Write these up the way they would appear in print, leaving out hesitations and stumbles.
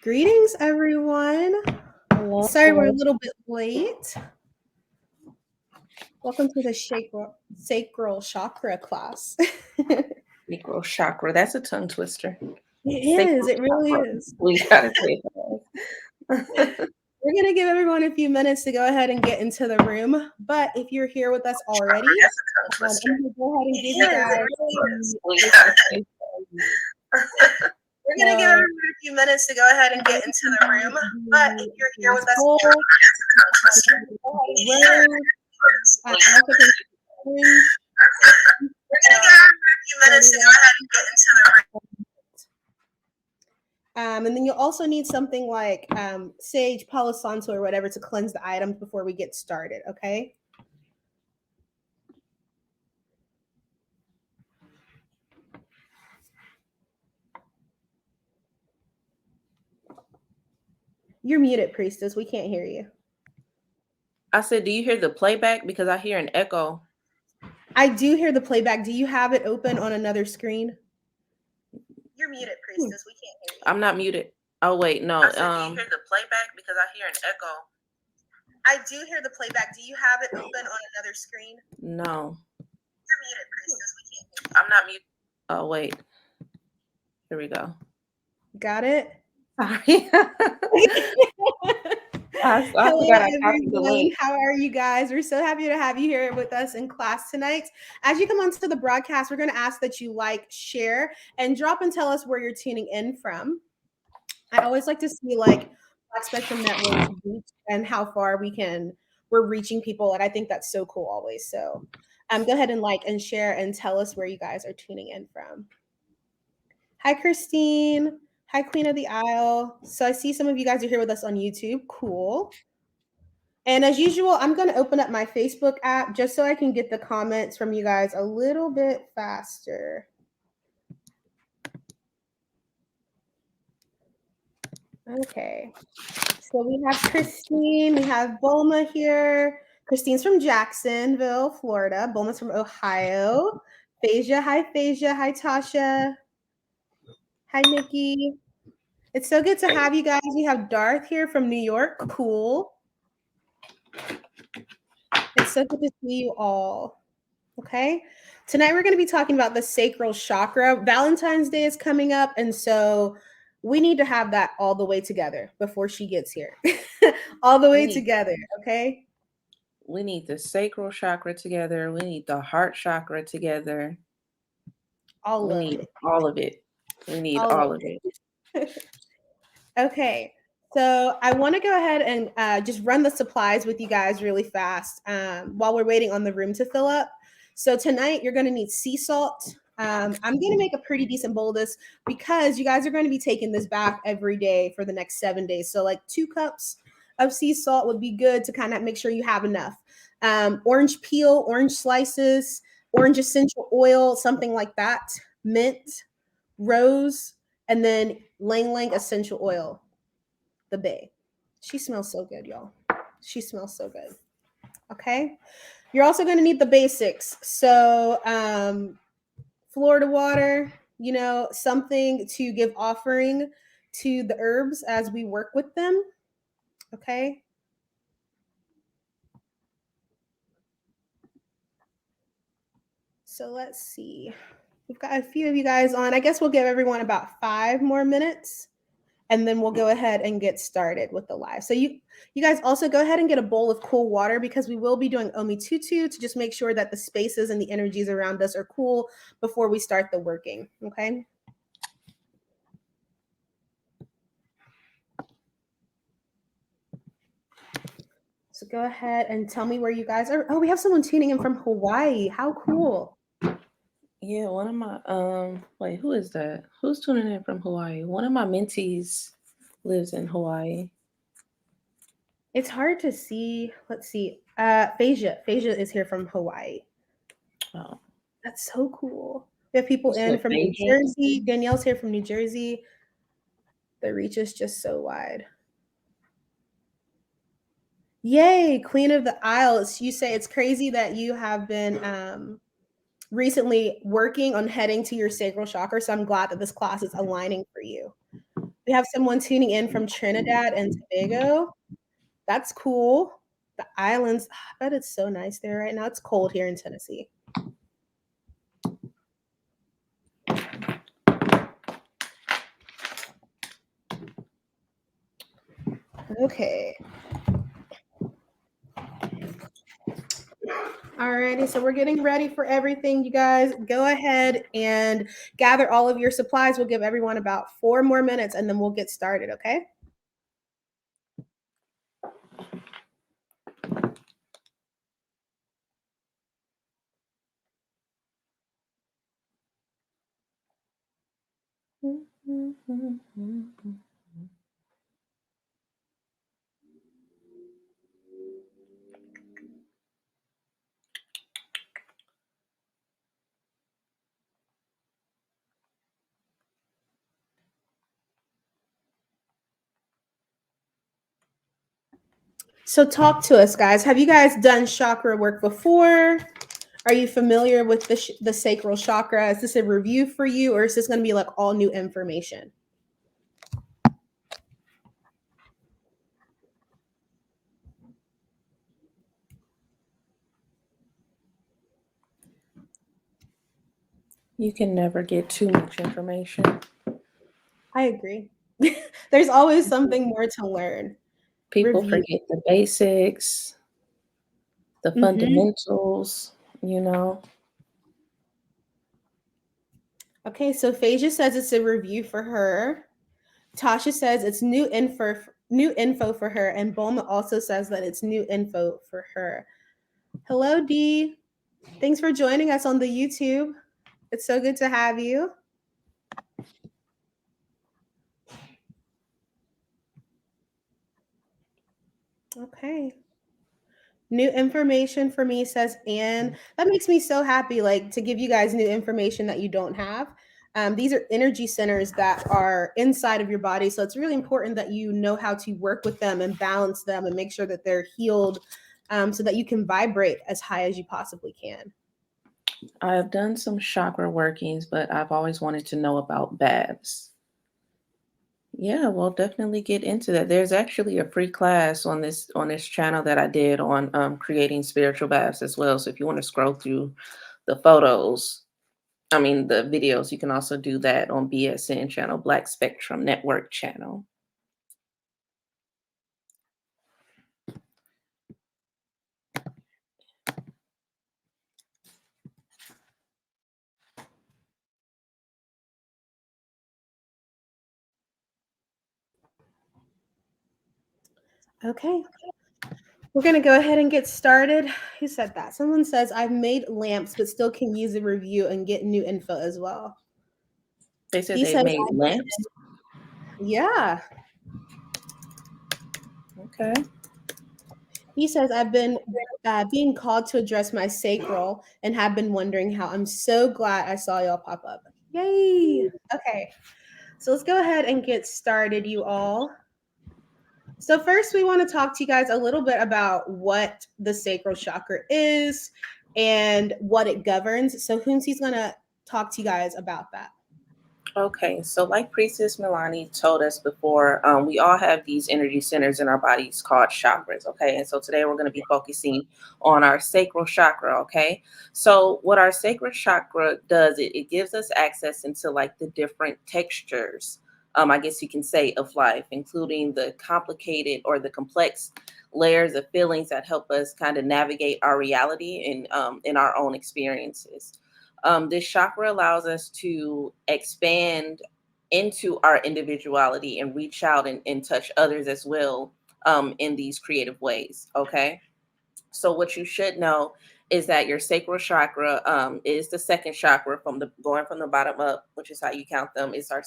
Greetings, everyone. Hello. Sorry we're a little bit late. Welcome to the Sacral Chakra class. Sacral Chakra. That's a tongue twister. It really is. We gotta say that. We're going to give everyone a few minutes to go ahead and get into the room. But if you're here with us already, I'm going to go ahead and give you guys. We're going to give everyone a few minutes to go ahead and get into the room. But if you're here with us already, we're going to give everyone a few minutes to go ahead and get into the room. And then you'll also need something like sage, Palo Santo, or whatever to cleanse the items before we get started, okay? You're muted, Priestess. We can't hear you. I said, do you hear the playback? Because I hear an echo. I do hear the playback. Do you have it open on another screen? You're muted, Priestess. We can't hear you. I'm not muted. Oh, wait, no. I said, do you hear the playback? Because I hear an echo. I do hear the playback. Do you have it open on another screen? No. You're muted, Priestess. We can't hear you. I'm not muted. Oh, wait. Here we go. Got it? Sorry. Hello, everyone. How are you guys? We're so happy to have you here with us in class tonight. As you come onto the broadcast, we're going to ask that you like, share, and drop and tell us where you're tuning in from. I always like to see like Black Spectrum Network reach and how far we're reaching people, and I think that's so cool always. So go ahead and like and share and tell us where you guys are tuning in from. Hi, Christine. Hi, Queen of the Isle. So I see some of you guys are here with us on YouTube. Cool. And as usual, I'm going to open up my Facebook app just so I can get the comments from you guys a little bit faster. Okay. So we have Christine. We have Bulma here. Christine's from Jacksonville, Florida. Bulma's from Ohio. Phasia. Hi, Phasia. Hi, Tasha. Hi, Nikki. It's so good to have you guys. We have Darth here from New York. Cool. It's so good to see you all. Okay. Tonight we're going to be talking about the sacral chakra. Valentine's Day is coming up, and so we need to have that all the way together before she gets here. All the way together, okay? We need the sacral chakra together. We need the heart chakra together. All of it. We need all of it. Okay. So I want to go ahead and just run the supplies with you guys really fast while we're waiting on the room to fill up. So tonight you're going to need sea salt. I'm going to make a pretty decent bowl of this because you guys are going to be taking this bath every day for the next 7 days. So like 2 cups of sea salt would be good to kind of make sure you have enough. Orange peel, orange slices, orange essential oil, something like that, mint, rose, and then Lang Lang essential oil, the bae. She smells so good, y'all. She smells so good. Okay. You're also going to need the basics. So Florida water, something to give offering to the herbs as we work with them. Okay. So let's see. We've got a few of you guys on. I guess we'll give everyone about 5 more minutes, and then we'll go ahead and get started with the live. So you guys also go ahead and get a bowl of cool water because we will be doing Omitutu to just make sure that the spaces and the energies around us are cool before we start the working, okay? So go ahead and tell me where you guys are. Oh, we have someone tuning in from Hawaii. How cool. Yeah, one of my wait, who is that? Who's tuning in from Hawaii? One of my mentees lives in Hawaii. It's hard to see. Let's see. Phasia is here from Hawaii. Oh, that's so cool. We have people in from New Jersey. Danielle's here from New Jersey. The reach is just so wide. Yay, Queen of the Isles. You say it's crazy that you have been recently working on heading to your sacral chakra. So I'm glad that this class is aligning for you We have someone tuning in from Trinidad and Tobago. That's cool. The islands, I bet it's so nice there right now. It's cold here in Tennessee. Okay. Alrighty, so we're getting ready for everything. You guys go ahead and gather all of your supplies. We'll give everyone about 4 more minutes and then we'll get started, okay? So talk to us, guys. Have you guys done chakra work before? Are you familiar with the sacral chakra? Is this a review for you, or is this going to be like all new information? You can never get too much information. I agree. There's always something more to learn. People Review. forget the basics, the fundamentals, you know. Okay, so Phasia says it's a review for her. Tasha says it's new info for her, and Bulma also says that it's new info for her. Hello, Dee. Thanks for joining us on the YouTube. It's so good to have you. Okay. New information for me, says Anne. That makes me so happy, like to give you guys new information that you don't have. These are energy centers that are inside of your body. So it's really important that you know how to work with them and balance them and make sure that they're healed, so that you can vibrate as high as you possibly can. I've done some chakra workings, but I've always wanted to know about baths. Yeah, we'll definitely get into that. There's actually a free class on this channel that I did on creating spiritual baths as well. So if you want to scroll through the photos, I mean the videos, you can also do that on BSN channel, Black Spectrum Network channel. Okay. We're going to go ahead and get started. Who said that? Someone says, I've made lamps, but still can use a review and get new info as well. They said He they says, made lamps. yeah. Okay. He says, I've been being called to address my sacral and have been wondering how. I'm so glad I saw y'all pop up. Yay. Okay. So let's go ahead and get started, you all. So first, we want to talk to you guys a little bit about what the sacral chakra is and what it governs. So Hounsi's going to talk to you guys about that. Okay, so like Priestess Miloni told us before, we all have these energy centers in our bodies called chakras, okay? And so today we're going to be focusing on our sacral chakra, okay? So what our sacral chakra does, it gives us access into like the different textures, I guess you can say, of life, including the complicated or the complex layers of feelings that help us kind of navigate our reality and in our own experiences. This chakra allows us to expand into our individuality and reach out and touch others as well, in these creative ways. Okay. So what you should know is that your sacral chakra is the second chakra from the going from the bottom up, which is how you count them. It's our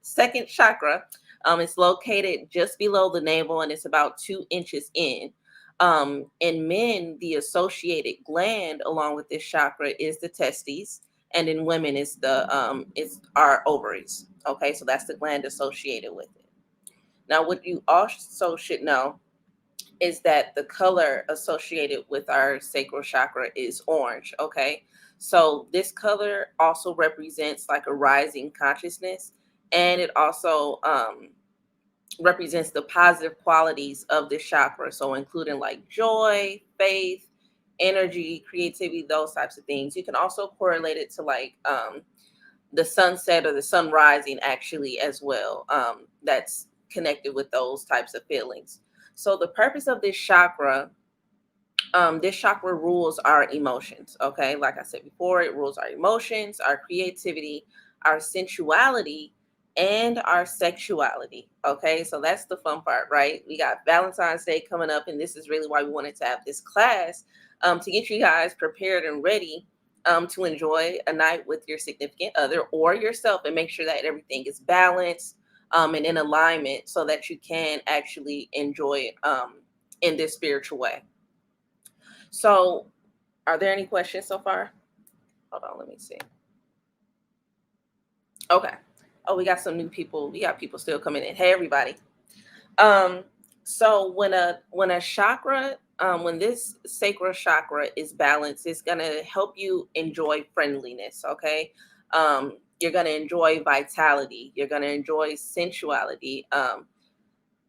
second chakra. It's located just below the navel and it's about 2 inches in. In men, the associated gland along with this chakra is the testes, and in women, it's our ovaries. Okay, so that's the gland associated with it. Now, what you also should know is that the color associated with our sacral chakra is orange. Okay. So this color also represents like a rising consciousness and it also represents the positive qualities of this chakra. So including like joy, faith, energy, creativity, those types of things. You can also correlate it to like the sunset or the sun rising actually as well. That's connected with those types of feelings. So the purpose of this chakra rules our emotions. Okay, like I said before, it rules our emotions, our creativity, our sensuality, and our sexuality. Okay, so that's the fun part, right? We got Valentine's Day coming up, and this is really why we wanted to have this class, to get you guys prepared and ready, to enjoy a night with your significant other or yourself, and make sure that everything is balanced, and in alignment, so that you can actually enjoy it, in this spiritual way. So, are there any questions so far? Hold on, let me see. Okay. Oh, we got some new people. We got people still coming in. Hey, everybody. Um, so when a chakra, when this sacral chakra is balanced, it's gonna help you enjoy friendliness. Okay. You're gonna enjoy vitality. You're gonna enjoy sensuality.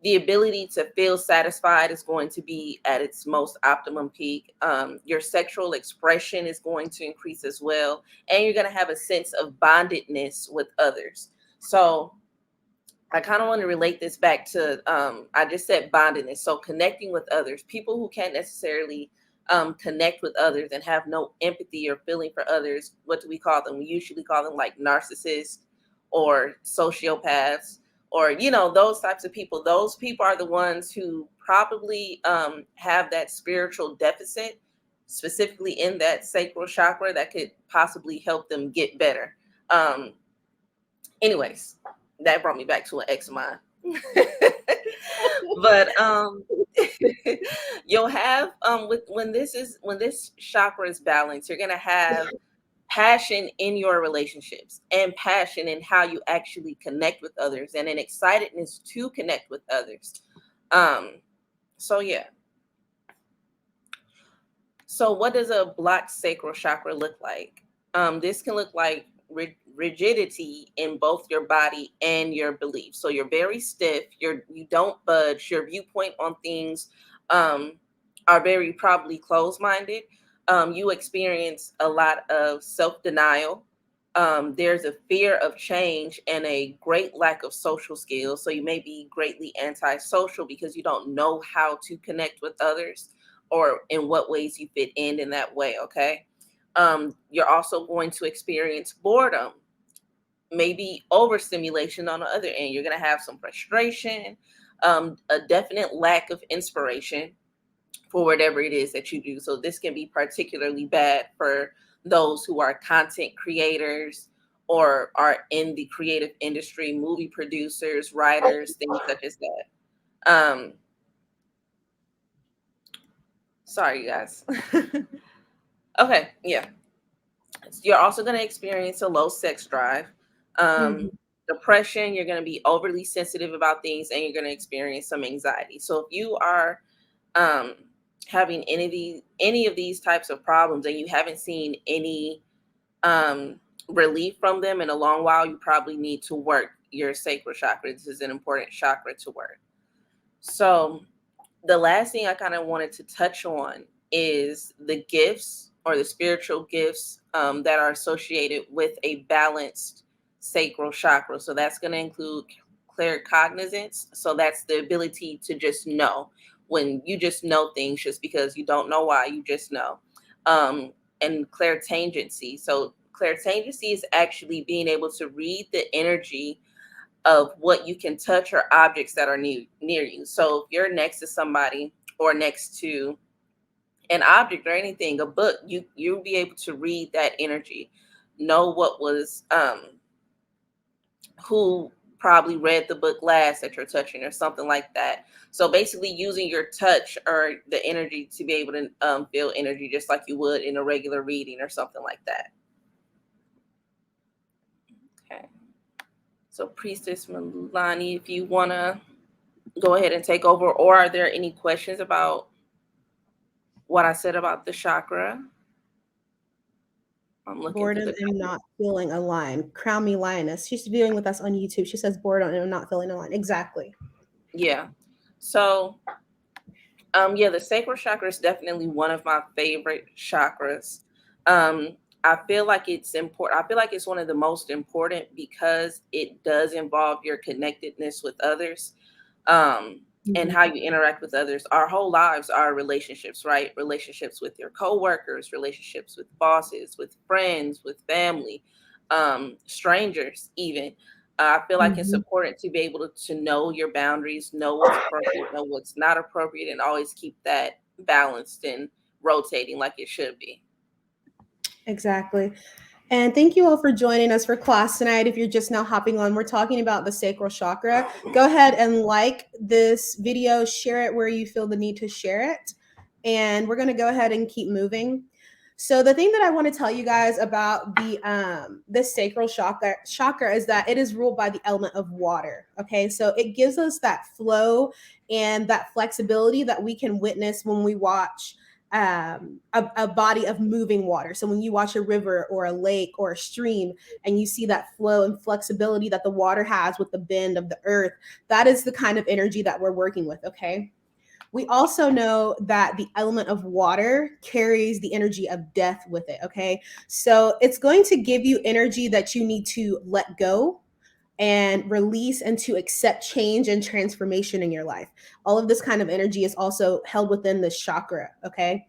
The ability to feel satisfied is going to be at its most optimum peak. Your sexual expression is going to increase as well, and you're going to have a sense of bondedness with others. So, I kind of want to relate this back to, I just said bondedness. So, connecting with others, people who can't necessarily connect with others and have no empathy or feeling for others. What do we call them? We usually call them like narcissists or sociopaths, or, those types of people. Those people are the ones who probably have that spiritual deficit, specifically in that sacral chakra, that could possibly help them get better. Um, Anyways, that brought me back to an ex of mine. But you'll have, with when this chakra is balanced, you're gonna have passion in your relationships, and passion in how you actually connect with others, and an excitedness to connect with others. Um, so yeah. So, what does a blocked sacral chakra look like? This can look like rigidity in both your body and your beliefs. So you're very stiff. You don't budge. Your viewpoint on things, are very probably closed-minded. You experience a lot of self-denial. There's a fear of change and a great lack of social skills. So you may be greatly antisocial because you don't know how to connect with others, or in what ways you fit in that way. Okay. You're also going to experience boredom, maybe overstimulation on the other end. You're going to have some frustration, a definite lack of inspiration for whatever it is that you do. So this can be particularly bad for those who are content creators or are in the creative industry, movie producers, writers, things such as that. Sorry, you guys. Okay, yeah. You're also going to experience a low sex drive, Mhm. depression. You're going to be overly sensitive about things, and you're going to experience some anxiety. So if you are um, having any of these types of problems, and you haven't seen any relief from them in a long while, you probably need to work your sacral chakra. This is an important chakra to work. So the last thing I kind of wanted to touch on is the gifts, or the spiritual gifts, that are associated with a balanced sacral chakra. So that's going to include claircognizance. So that's the ability to just know, when you just know things just because you don't know why, you just know. Um, and clairtangency. So clairtangency is actually being able to read the energy of what you can touch or objects that are near you. So if you're next to somebody, or next to an object or anything, a book, you'll be able to read that energy, know what was, who probably read the book last that you're touching, or something like that. So basically using your touch or the energy to be able to feel energy just like you would in a regular reading or something like that. Okay. So Priestess Milani, if you want to go ahead and take over, or are there any questions about what I said about the chakra? I'm looking through Boredom the and not feeling aligned. Crown me lioness. She's viewing with us on YouTube. She says boredom and not feeling aligned. Exactly. yeah. So yeah, the sacral chakra is definitely one of my favorite chakras. Um, I feel like it's important. I feel like it's one of the most important because it does involve your connectedness with others, and how Mhm. you interact with others. Our whole lives are relationships, right? Relationships with your coworkers, relationships with bosses, with friends, with family, strangers, even. I feel like it's Mhm. important to be able to know your boundaries, know what's appropriate, know what's not appropriate, and always keep that balanced and rotating like it should be. Exactly. And thank you all for joining us for class tonight. If you're just now hopping on, we're talking about the sacral chakra. Go ahead and like this video, share it where you feel the need to share it. And we're going to go ahead and keep moving. So the thing that I want to tell you guys about the sacral chakra is that it is ruled by the element of water. Okay, so it gives us that flow and that flexibility that we can witness when we watch a body of moving water. So when you watch a river or a lake or a stream and you see that flow and flexibility that the water has with the bend of the earth, that is the kind of energy that we're working with. Okay. We also know that the element of water carries the energy of death with it. Okay. So it's going to give you energy that you need to let go and release and to accept change and transformation in your life. All of this kind of energy is also held within this chakra. Okay.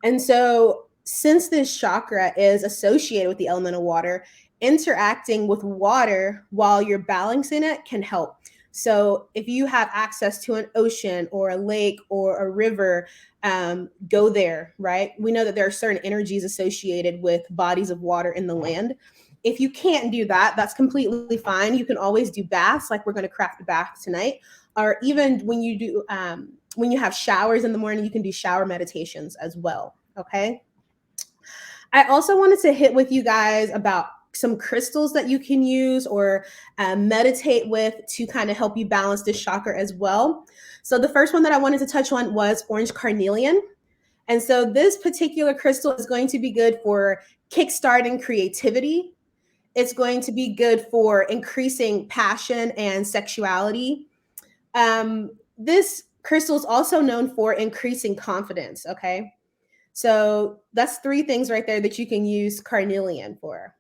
And so, since this chakra is associated with the element of water, interacting with water while you're balancing it can help. So, if you have access to an ocean or a lake or a river, go there, right? We know that there are certain energies associated with bodies of water in the land. If you can't do that, that's completely fine. You can always do baths, like we're going to craft a bath tonight, or even when you have showers in the morning, you can do shower meditations as well. Okay. I also wanted to hit with you guys about some crystals that you can use or meditate with to kind of help you balance this chakra as well. So the first one that I wanted to touch on was orange carnelian. And so this particular crystal is going to be good for kickstarting creativity. It's going to be good for increasing passion and sexuality. This crystal is also known for increasing confidence. Okay. So that's three things right there that you can use carnelian for.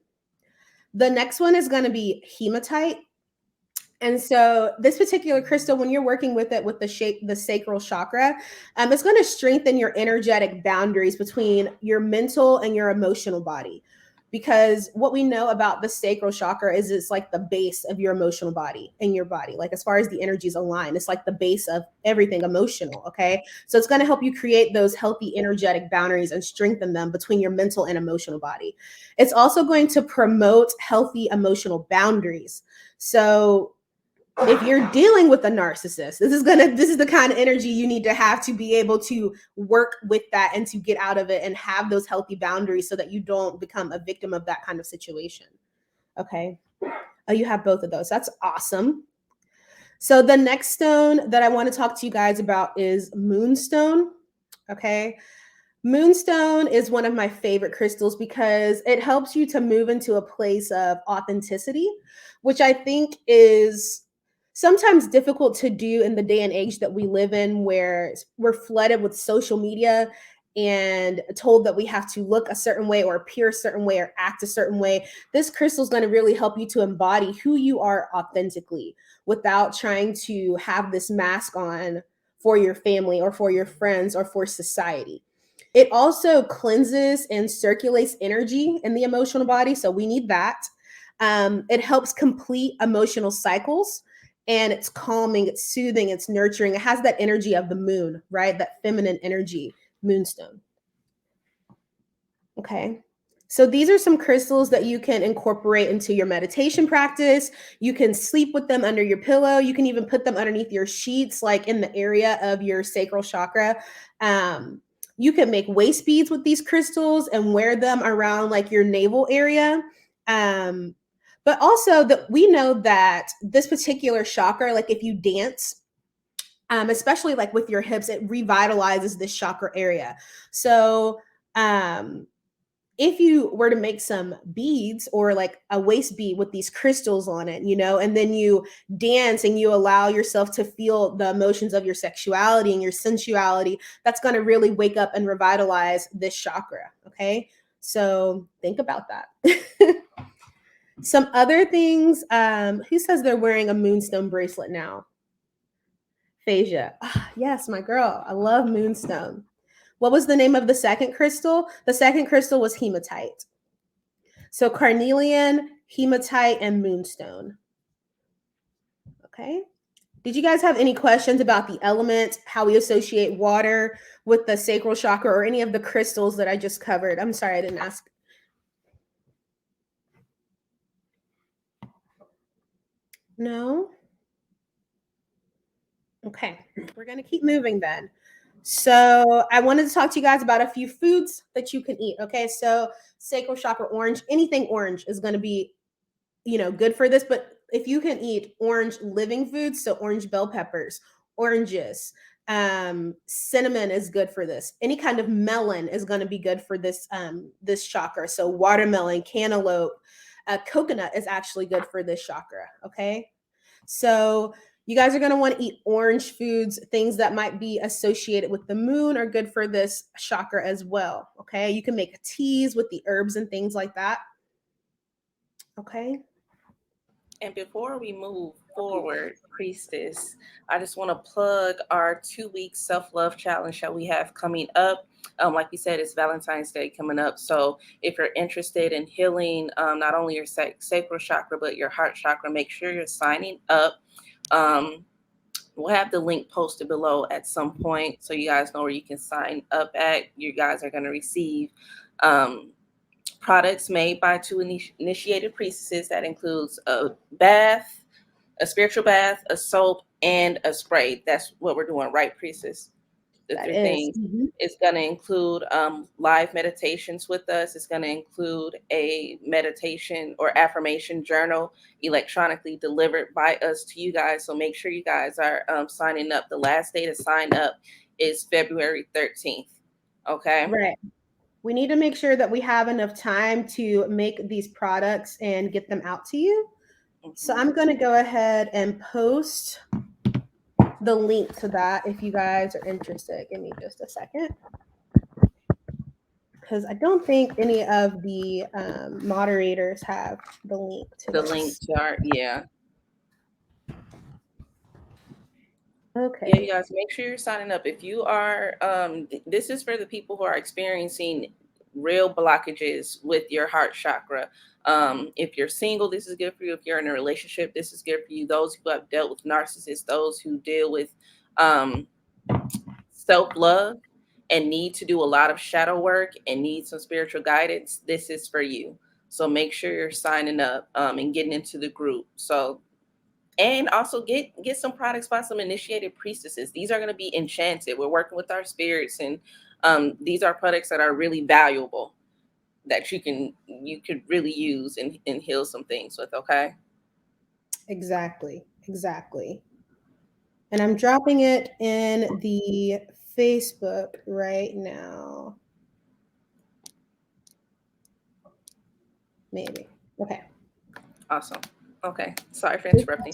The next one is going to be hematite. And so this particular crystal, when you're working with it with the sacral chakra, it's going to strengthen your energetic boundaries between your mental and your emotional body. Because what we know about the sacral chakra is it's like the base of your emotional body in your body. Like as far as the energies align, it's like the base of everything emotional. Okay. So it's going to help you create those healthy energetic boundaries and strengthen them between your mental and emotional body. It's also going to promote healthy emotional boundaries. So if you're dealing with a narcissist, this is the kind of energy you need to have to be able to work with that and to get out of it and have those healthy boundaries so that you don't become a victim of that kind of situation. Okay. Oh, you have both of those. That's awesome. So the next stone that I want to talk to you guys about is moonstone. Okay. Moonstone is one of my favorite crystals because it helps you to move into a place of authenticity, which I think is sometimes difficult to do in the day and age that we live in, where we're flooded with social media and told that we have to look a certain way or appear a certain way or act a certain way. This crystal is going to really help you to embody who you are authentically without trying to have this mask on for your family or for your friends or for society. It also cleanses and circulates energy in the emotional body. So we need that. It helps complete emotional cycles and it's calming, it's soothing, it's nurturing. It has that energy of the moon, right? That feminine energy, moonstone. Okay. So these are some crystals that you can incorporate into your meditation practice. You can sleep with them under your pillow. You can even put them underneath your sheets, like in the area of your sacral chakra. Um, you can make waist beads with these crystals and wear them around like your navel area. But also that we know that this particular chakra, like if you dance, especially like with your hips, it revitalizes this chakra area. So if you were to make some beads or like a waist bead with these crystals on it, and then you dance and you allow yourself to feel the emotions of your sexuality and your sensuality, that's going to really wake up and revitalize this chakra. Okay. So think about that. Some other things. Who says they're wearing a moonstone bracelet now? Phasia. Yes, my girl. I love moonstone. What was the name of the second crystal? The second crystal was hematite. So carnelian, hematite, and moonstone. Okay. Did you guys have any questions about the element, how we associate water with the sacral chakra, or any of the crystals that I just covered? I'm sorry, I didn't ask. No? Okay, we're going to keep moving then. So I wanted to talk to you guys about a few foods that you can eat. Okay, so sacral chakra orange, anything orange is going to be, good for this. But if you can eat orange living foods, so orange bell peppers, oranges, cinnamon is good for this. Any kind of melon is going to be good for this chakra. So watermelon, cantaloupe, coconut is actually good for this chakra. Okay, so you guys are going to want to eat orange foods. Things that might be associated with the moon are good for this chakra as well. Okay, you can make teas with the herbs and things like that. Okay. And before we move forward, Priestess, I just want to plug our 2 week self-love challenge that we have coming up. Like we said, it's Valentine's Day coming up. So if you're interested in healing not only your sacral chakra, but your heart chakra, make sure you're signing up. We'll have the link posted below at some point so you guys know where you can sign up at. You guys are going to receive products made by two initiated priestesses. That includes a bath, a spiritual bath, a soap, and a spray. That's what we're doing, right, Priestess? The That three is. things. It's going to include live meditations with us. It's going to include a meditation or affirmation journal electronically delivered by us to you guys. So make sure you guys are signing up. The last day to sign up is February 13th. Okay. Right. We need to make sure that we have enough time to make these products and get them out to you. So I'm going to go ahead and post the link to that if you guys are interested. Give me just a second. Because I don't think any of the moderators have the link to the this. link chart. Yeah. Okay. Yeah, you guys, make sure you're signing up. If you are, this is for the people who are experiencing real blockages with your heart chakra. If you're single, this is good for you. If you're in a relationship, this is good for you. Those who have dealt with narcissists, those who deal with self-love and need to do a lot of shadow work and need some spiritual guidance, this is for you. So make sure you're signing up and getting into the group. So and also get some products by some initiated priestesses. These are going to be enchanted. We're working with our spirits, and these are products that are really valuable that you could really use and heal some things with. Okay. Exactly. And I'm dropping it in the Facebook right now. Maybe. Okay. Awesome. Okay. Sorry for interrupting.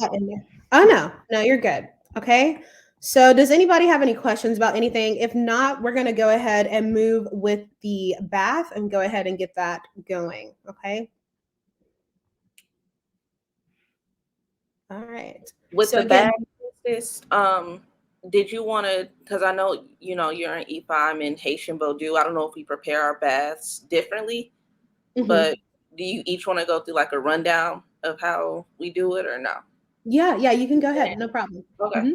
Oh, no, you're good. Okay. So does anybody have any questions about anything? If not, we're going to go ahead and move with the bath and go ahead and get that going. Okay. All right. With So the again, bag, did you want to, because I know, you're in Ifa, I'm in Haitian Vodou. I don't know if we prepare our baths differently, but do you each want to go through like a rundown of how we do it or no? Yeah, you can go ahead. No problem. Okay.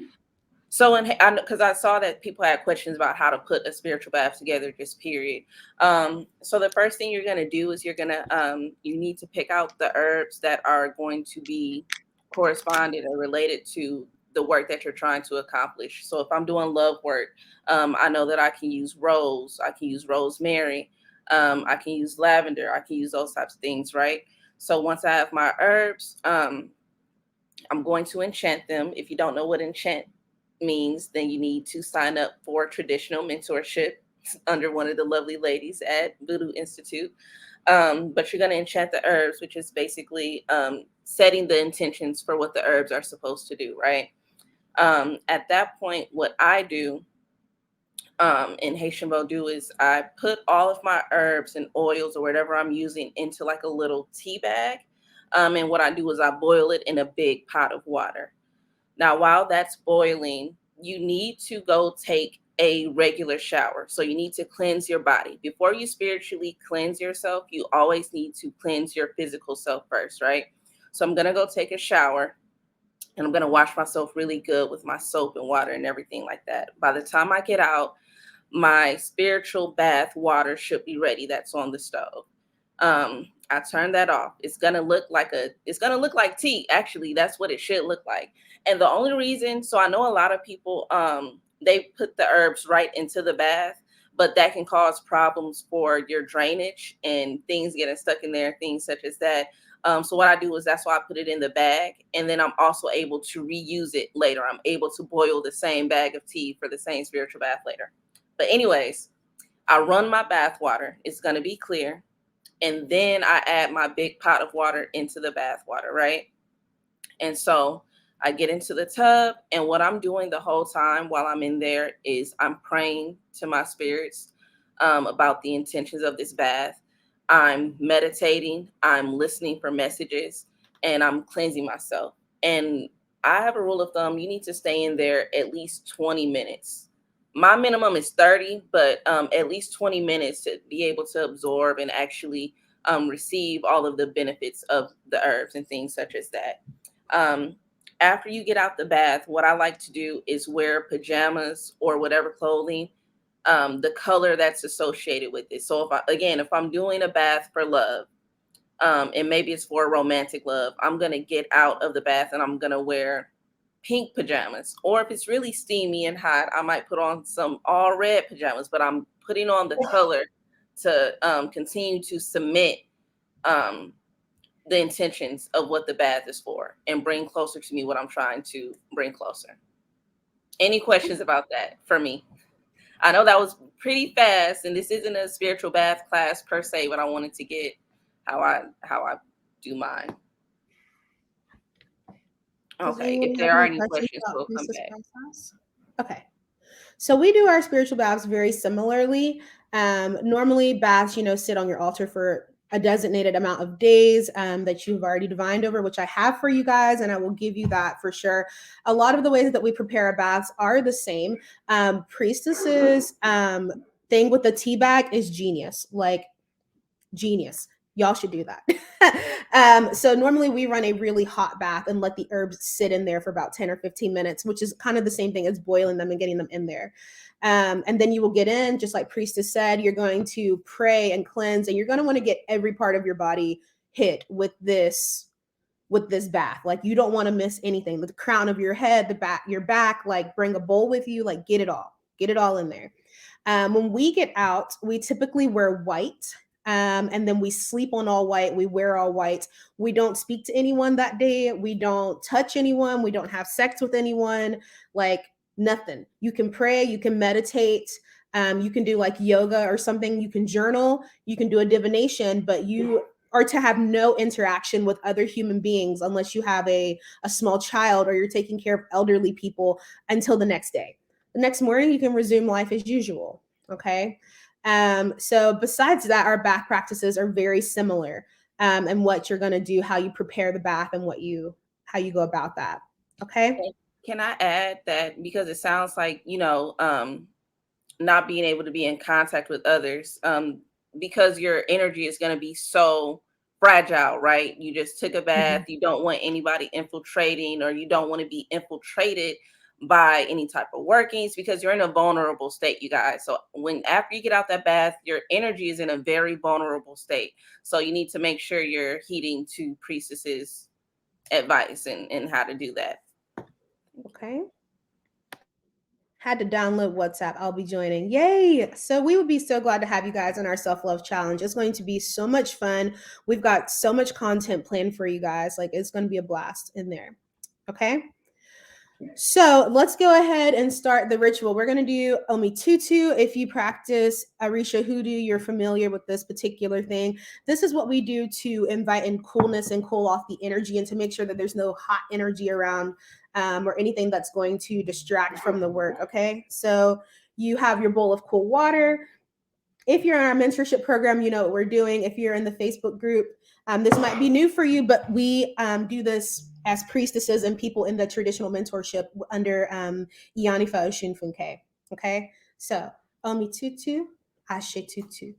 So, because I saw that people had questions about how to put a spiritual bath together, just period. So the first thing you're going to do is you need to pick out the herbs that are going to be corresponded or related to the work that you're trying to accomplish. So if I'm doing love work, I know that I can use rose, I can use rosemary, I can use lavender, I can use those types of things, right? So once I have my herbs, I'm going to enchant them. If you don't know what enchant means, then you need to sign up for traditional mentorship. under one of the lovely ladies at Voodoo Institute. But you're going to enchant the herbs, which is basically setting the intentions for what the herbs are supposed to do, right? At that point, what I do in Haitian Vodou is I put all of my herbs and oils or whatever I'm using into like a little tea bag. And what I do is I boil it in a big pot of water. Now, while that's boiling, you need to go take a regular shower. So you need to cleanse your body. Before you spiritually cleanse yourself, you always need to cleanse your physical self first, right? So I'm going to go take a shower and I'm going to wash myself really good with my soap and water and everything like that. By the time I get out, my spiritual bath water should be ready. That's on the stove. I turn that off. It's gonna look like tea. Actually, that's what it should look like. And the only reason, so I know a lot of people they put the herbs right into the bath, but that can cause problems for your drainage and things getting stuck in there, things such as that. So what I do is that's why I put it in the bag, and then I'm also able to reuse it later. I'm able to boil the same bag of tea for the same spiritual bath later. But anyways, I run my bath water. It's gonna be clear. And then I add my big pot of water into the bath water, right? And so I get into the tub, and what I'm doing the whole time while I'm in there is I'm praying to my spirits about the intentions of this bath. I'm meditating, I'm listening for messages, and I'm cleansing myself. And I have a rule of thumb: you need to stay in there at least 20 minutes. My minimum is 30, but at least 20 minutes to be able to absorb and actually receive all of the benefits of the herbs and things such as that. Um, After you get out the bath, what I like to do is wear pajamas or whatever clothing, the color that's associated with it. So if I'm doing a bath for love, and maybe it's for a romantic love, I'm gonna get out of the bath and I'm gonna wear pink pajamas. Or if it's really steamy and hot, I might put on some all red pajamas, but I'm putting on the color to continue to submit um, the intentions of what the bath is for and bring closer to me what I'm trying to bring closer. Any questions about that for me? I know that was pretty fast, and this isn't a spiritual bath class per se, but I wanted to get how I do mine. Does Okay, anyone if have there are any any questions questions, about we'll come priestess back. process? Okay. So we do our spiritual baths very similarly. Normally, baths, sit on your altar for a designated amount of days that you've already divined over, which I have for you guys, and I will give you that for sure. A lot of the ways that we prepare our baths are the same. Priestesses thing with the tea bag is genius, like genius. Y'all should do that. So normally we run a really hot bath and let the herbs sit in there for about 10 or 15 minutes, which is kind of the same thing as boiling them and getting them in there. And then you will get in, just like Priestess said, you're going to pray and cleanse, and you're going to want to get every part of your body hit with this bath. Like, you don't want to miss anything. The crown of your head, the back, your back, like bring a bowl with you, like get it all in there. When we get out, we typically wear white. And then we sleep on all white. We wear all white. We don't speak to anyone that day. We don't touch anyone. We don't have sex with anyone. Like, nothing. You can pray. You can meditate. You can do like yoga or something. You can journal. You can do a divination, but you are to have no interaction with other human beings unless you have a small child or you're taking care of elderly people until the next day. The next morning, you can resume life as usual. Okay. So besides that, our bath practices are very similar, and what you're going to do, how you prepare the bath, and how you go about that. Okay. Can I add that because it sounds like, not being able to be in contact with others, because your energy is going to be so fragile, right? You just took a bath, Mhm. you don't want anybody infiltrating, or you don't want to be infiltrated by any type of workings because you're in a vulnerable state, you guys. So when after you get out that bath, your energy is in a very vulnerable state. So you need to make sure you're heeding to priestesses advice and how to do that. Okay. Had to download WhatsApp. I'll be joining. Yay. So we would be so glad to have you guys on our self-love challenge. It's going to be so much fun. We've got so much content planned for you guys. Like, it's going to be a blast in there. Okay. So let's go ahead and start the ritual. We're going to do Omi Tutu. If you practice Orisha Hoodoo, you're familiar with this particular thing. This is what we do to invite in coolness and cool off the energy and to make sure that there's no hot energy around or anything that's going to distract from the work. Okay. So you have your bowl of cool water. If you're in our mentorship program, you know what we're doing. If you're in the Facebook group, this might be new for you, but we do this as priestesses and people in the traditional mentorship under Ianifa Oshunfunke. Okay, so Omi Tutu, Ashe Tutu,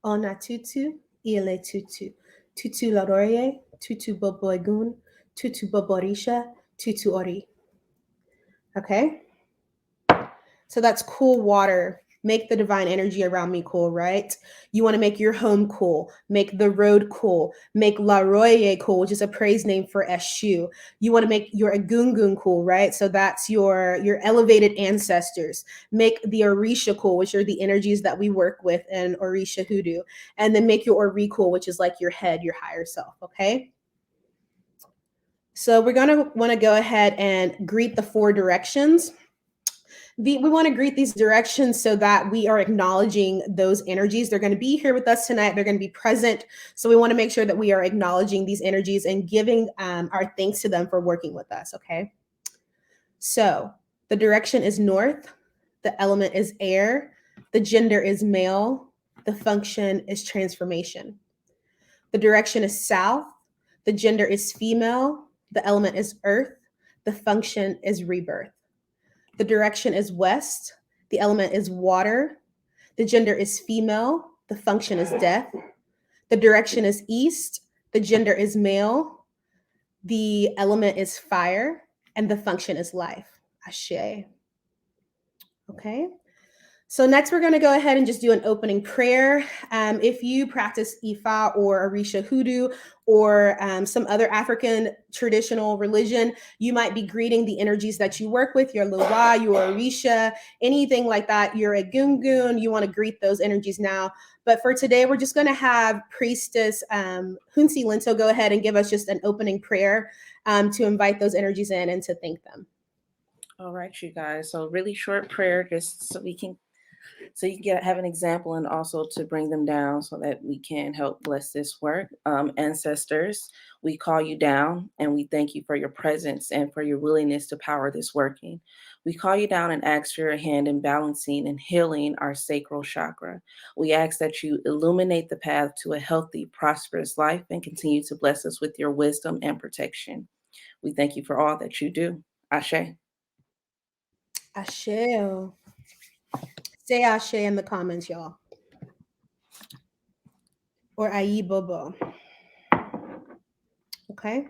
Ona Tutu, Ile Tutu, Tutu Laroye, Tutu Boboigun, Tutu Boborisha, Tutu Ori. Okay, so that's cool water. Make the divine energy around me cool, right? You want to make your home cool, make the road cool, make La Roye cool, which is a praise name for Eshu. You want to make your Agungun cool, right? So that's your elevated ancestors. Make the Orisha cool, which are the energies that we work with in Orisha Hoodoo. And then make your Ori cool, which is like your head, your higher self, okay? So we're going to want to go ahead and greet the 4 directions. We want to greet these directions so that we are acknowledging those energies. They're going to be here with us tonight. They're going to be present. So we want to make sure that we are acknowledging these energies and giving our thanks to them for working with us. Okay. So the direction is north. The element is air. The gender is male. The function is transformation. The direction is south. The gender is female. The element is earth. The function is rebirth. The direction is west. The element is water. The gender is female. The function is death. The direction is east. The gender is male. The element is fire. And the function is life. Ashe. Okay. So next, we're going to go ahead and just do an opening prayer. If you practice Ifa or Orisha Hoodoo or some other African traditional religion, you might be greeting the energies that you work with, your Loa, your Orisha, anything like that. You're a Gungun, you want to greet those energies now. But for today, we're just going to have Priestess Hounsi Lento go ahead and give us just an opening prayer to invite those energies in and to thank them. All right, you guys. So really short prayer, just so you can have an example and also to bring them down so that we can help bless this work. Ancestors, we call you down and we thank you for your presence and for your willingness to power this working. We call you down and ask for your hand in balancing and healing our sacral chakra. We ask that you illuminate the path to a healthy, prosperous life and continue to bless us with your wisdom and protection. We thank you for all that you do. Ashe. Ashe. Say Ashe in the comments, y'all. Or Ayi Bobo. Okay.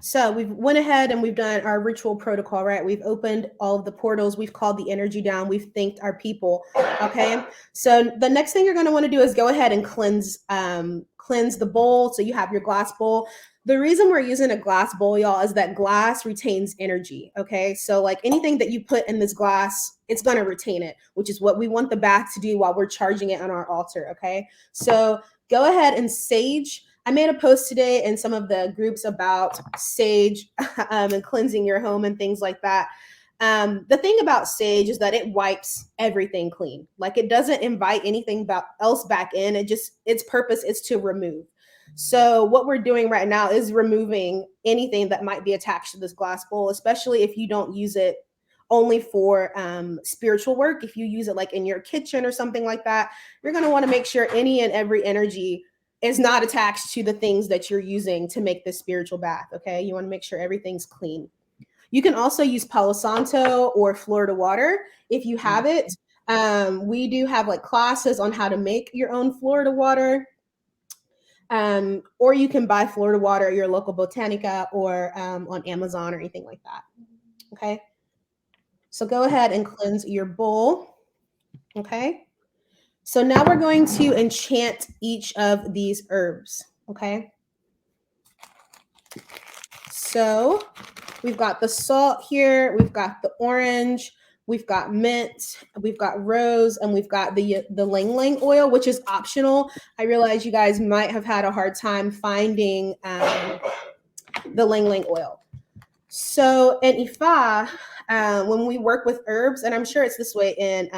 So we've went ahead and we've done our ritual protocol, right? We've opened all of the portals. We've called the energy down. We've thanked our people. Okay. So the next thing you're going to want to do is go ahead and cleanse the bowl. So you have your glass bowl. The reason we're using a glass bowl, y'all, is that glass retains energy. Okay. So like anything that you put in this glass, it's going to retain it, which is what we want the bath to do while we're charging it on our altar. Okay. So go ahead and sage. I made a post today in some of the groups about sage and cleansing your home and things like that. The thing about sage is that it wipes everything clean. Like it doesn't invite anything else back in. Its purpose is to remove. So what we're doing right now is removing anything that might be attached to this glass bowl, especially if you don't use it only for spiritual work. If you use it like in your kitchen or something like that, you're going to want to make sure any and every energy is not attached to the things that you're using to make this spiritual bath. Okay. You want to make sure everything's clean. You can also use Palo Santo or Florida water if you have it. We do have like classes on how to make your own Florida water. Or you can buy Florida water at your local Botanica or on Amazon or anything like that. Okay. So go ahead and cleanse your bowl. Okay. So now we're going to enchant each of these herbs. Okay. So we've got the salt here. We've got the orange. We've got mint. We've got rose, and we've got the lang lang oil, which is optional. I realize you guys might have had a hard time finding the lang lang oil. So in Ifa, when we work with herbs, and I'm sure it's this way in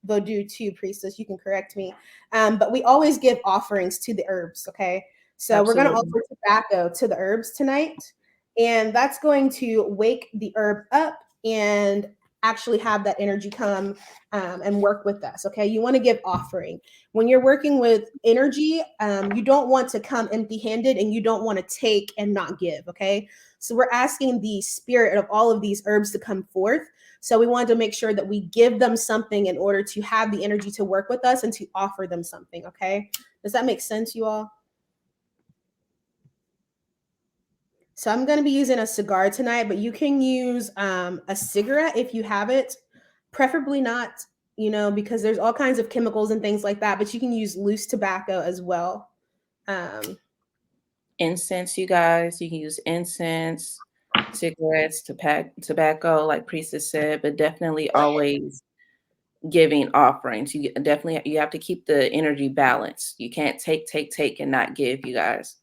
Vodou too, Priestess, you can correct me, but we always give offerings to the herbs, okay? So we're going to Absolutely. offer tobacco to the herbs tonight, and that's going to wake the herb up and actually have that energy come and work with us, okay? You want to give offering. When you're working with energy, you don't want to come empty handed and you don't want to take and not give, okay? So we're asking the spirit of all of these herbs to come forth. So we wanted to make sure that we give them something in order to have the energy to work with us and to offer them something, okay? Does that make sense, you all? So I'm going to be using a cigar tonight, but you can use a cigarette if you have it, preferably not, because there's all kinds of chemicals and things like that, but you can use loose tobacco as well. Incense, you guys. You can use incense, cigarettes, tobacco, like Priestess said, but definitely always giving offerings. You have to keep the energy balanced. You can't take, and not give, you guys.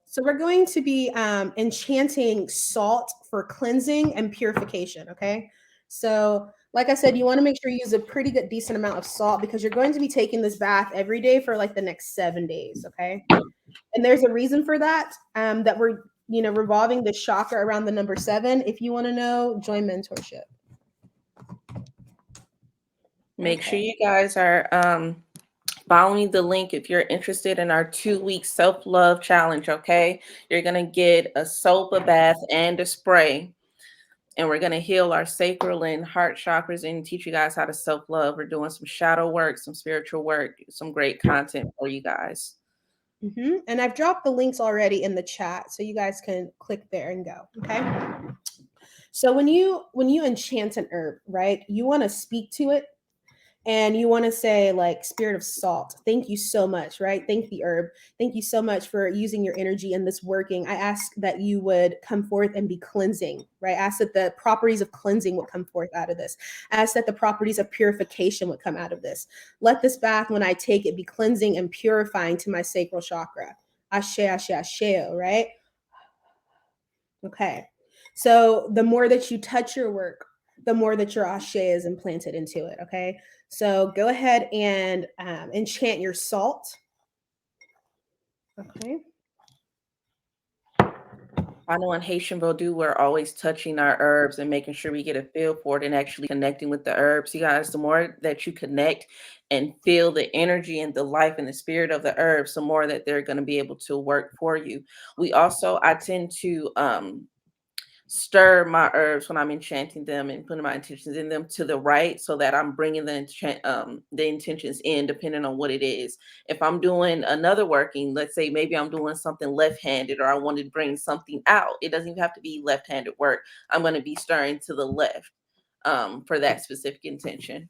So we're going to be enchanting salt for cleansing and purification, okay? So like I said, you want to make sure you use a pretty good decent amount of salt because you're going to be taking this bath every day for like the next 7 days, okay? And there's a reason for that, that we're, revolving the chakra around the number 7. If you want to know, join mentorship. Make sure you guys are following the link if you're interested in our 2-week self-love challenge, okay? You're going to get a soap, a bath, and a spray. And we're going to heal our sacral and heart chakras and teach you guys how to self-love. We're doing some shadow work, some spiritual work, some great content for you guys. And I've dropped the links already in the chat, so you guys can click there and go, okay? So when you enchant an herb, right, you want to speak to it. And you want to say, like, spirit of salt, thank you so much, right? Thank the herb. Thank you so much for using your energy in this working. I ask that you would come forth and be cleansing, right? I ask that the properties of cleansing would come forth out of this. I ask that the properties of purification would come out of this. Let this bath, when I take it, be cleansing and purifying to my sacral chakra. Ashe, ashe, asheo, right? Okay. So the more that you touch your work, the more that your ashe is implanted into it, okay? So go ahead and enchant your salt. Okay. I know in Haitian Vodou, we're always touching our herbs and making sure we get a feel for it and actually connecting with the herbs. You guys, the more that you connect and feel the energy and the life and the spirit of the herbs, the more that they're going to be able to work for you. I tend to stir my herbs when I'm enchanting them and putting my intentions in them to the right so that I'm bringing the intentions in depending on what it is. If I'm doing another working, let's say maybe I'm doing something left-handed or I want to bring something out. It doesn't even have to be left-handed work. I'm going to be stirring to the left for that specific intention.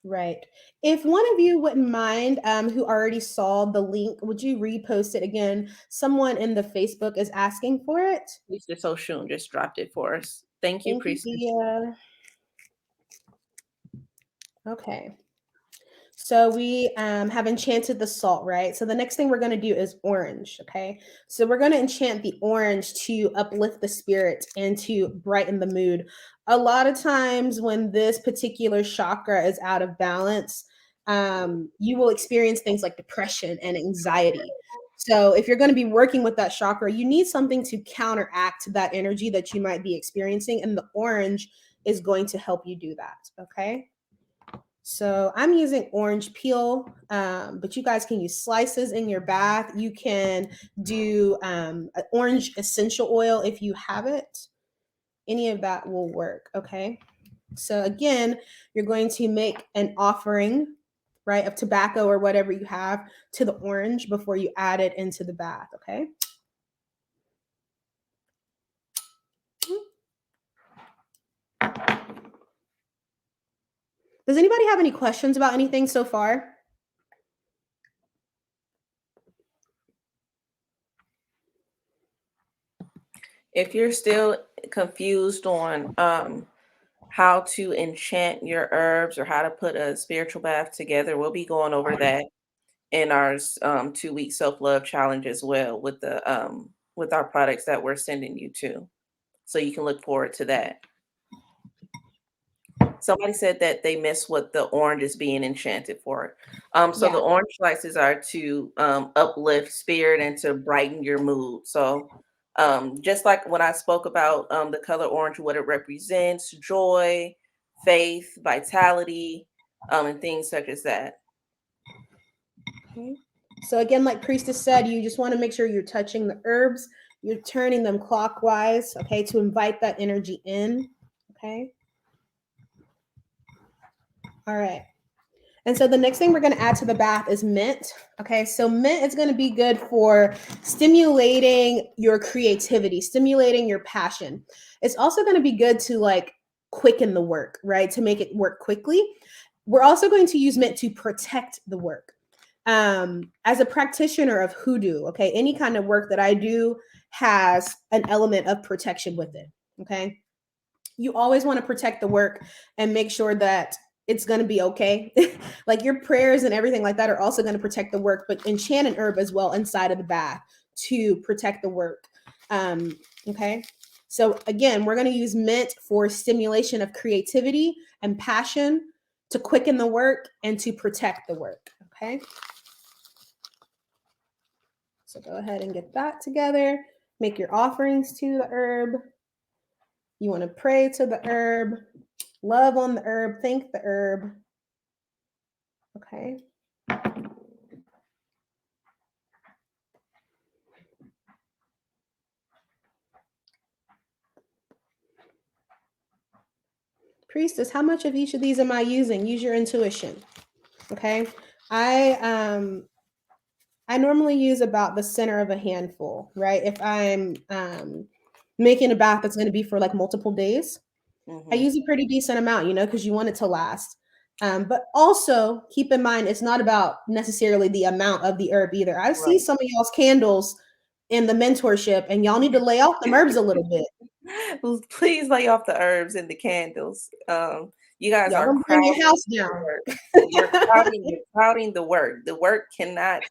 Right. If one of you wouldn't mind, who already saw the link, would you repost it again? Someone in the Facebook is asking for it. Priestess Oshun just dropped it for us. Thank you, Thank you, Priestess. Dia. Okay. So we have enchanted the salt, right? So the next thing we're going to do is orange, okay? So we're going to enchant the orange to uplift the spirit and to brighten the mood. A lot of times when this particular chakra is out of balance, you will experience things like depression and anxiety. So if you're going to be working with that chakra, you need something to counteract that energy that you might be experiencing, and the orange is going to help you do that, okay? So I'm using orange peel, but you guys can use slices in your bath. You can do orange essential oil if you have it. Any of that will work, okay? So again, you're going to make an offering, right, of tobacco or whatever you have to the orange before you add it into the bath, okay? Does anybody have any questions about anything so far? If you're still confused on how to enchant your herbs or how to put a spiritual bath together, we'll be going over that in our 2-week self-love challenge as well with our products that we're sending you to. So you can look forward to that. Somebody said that they miss what the orange is being enchanted for. So Yeah. the orange slices are to uplift spirit and to brighten your mood. So just like when I spoke about the color orange, what it represents, joy, faith, vitality, and things such as that. Okay. So again, like Priestess said, you just want to make sure you're touching the herbs, you're turning them clockwise, okay, to invite that energy in. Okay. All right. And so the next thing we're going to add to the bath is mint. Okay, so mint is going to be good for stimulating your creativity, stimulating your passion. It's also going to be good to like quicken the work, right? To make it work quickly. We're also going to use mint to protect the work. As a practitioner of hoodoo, okay, any kind of work that I do has an element of protection with it. Okay, you always want to protect the work and make sure that it's going to be okay. Like your prayers and everything like that are also going to protect the work, but enchant an herb as well inside of the bath to protect the work. Okay. So again, we're going to use mint for stimulation of creativity and passion, to quicken the work and to protect the work. Okay. So go ahead and get that together. Make your offerings to the herb. You want to pray to the herb, love on the herb, thank the herb. Okay. Priestess, how much of each of these am I using? Use your intuition. Okay. I normally use about the center of a handful, right? If I'm making a bath that's going to be for like multiple days, I use a pretty decent amount, because you want it to last. But also keep in mind, it's not about necessarily the amount of the herb either. I see Right. some of y'all's candles in the mentorship, and y'all need to lay off the herbs a little bit. Please lay off the herbs and the candles. You guys Y'all are gonna burn your crowding house the down. work. You're crowding the work. The work cannot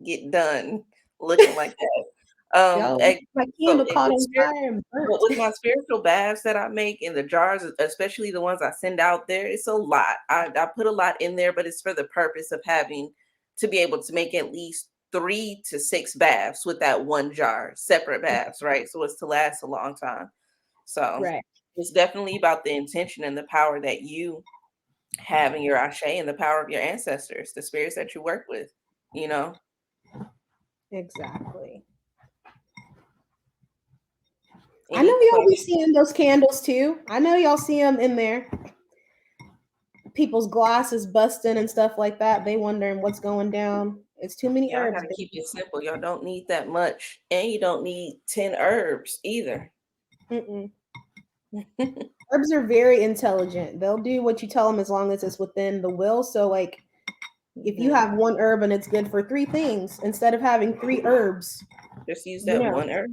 get done looking like that. Yo, my So candle caught on fire and burnt. with my spiritual baths that I make in the jars, especially the ones I send out there, it's a lot. I put a lot in there, but it's for the purpose of having to be able to make at least 3 to 6 baths with that one jar, separate baths, right? So it's to last a long time. So Right. it's definitely about the intention and the power that you have in your ashe and the power of your ancestors, the spirits that you work with, you know. Exactly. I know Any y'all be questions? seeing those candles too. I know y'all see them in there. People's glasses busting and stuff like that. They wondering what's going down. It's too many Y'all herbs, gotta keep baby. it simple. Y'all don't need that much. And you don't need 10 herbs either. Mm-mm. Herbs are very intelligent. They'll do what you tell them as long as it's within the will. So, like, if you have one herb and it's good for 3 things, instead of having 3 herbs, Just use you that know, one herb.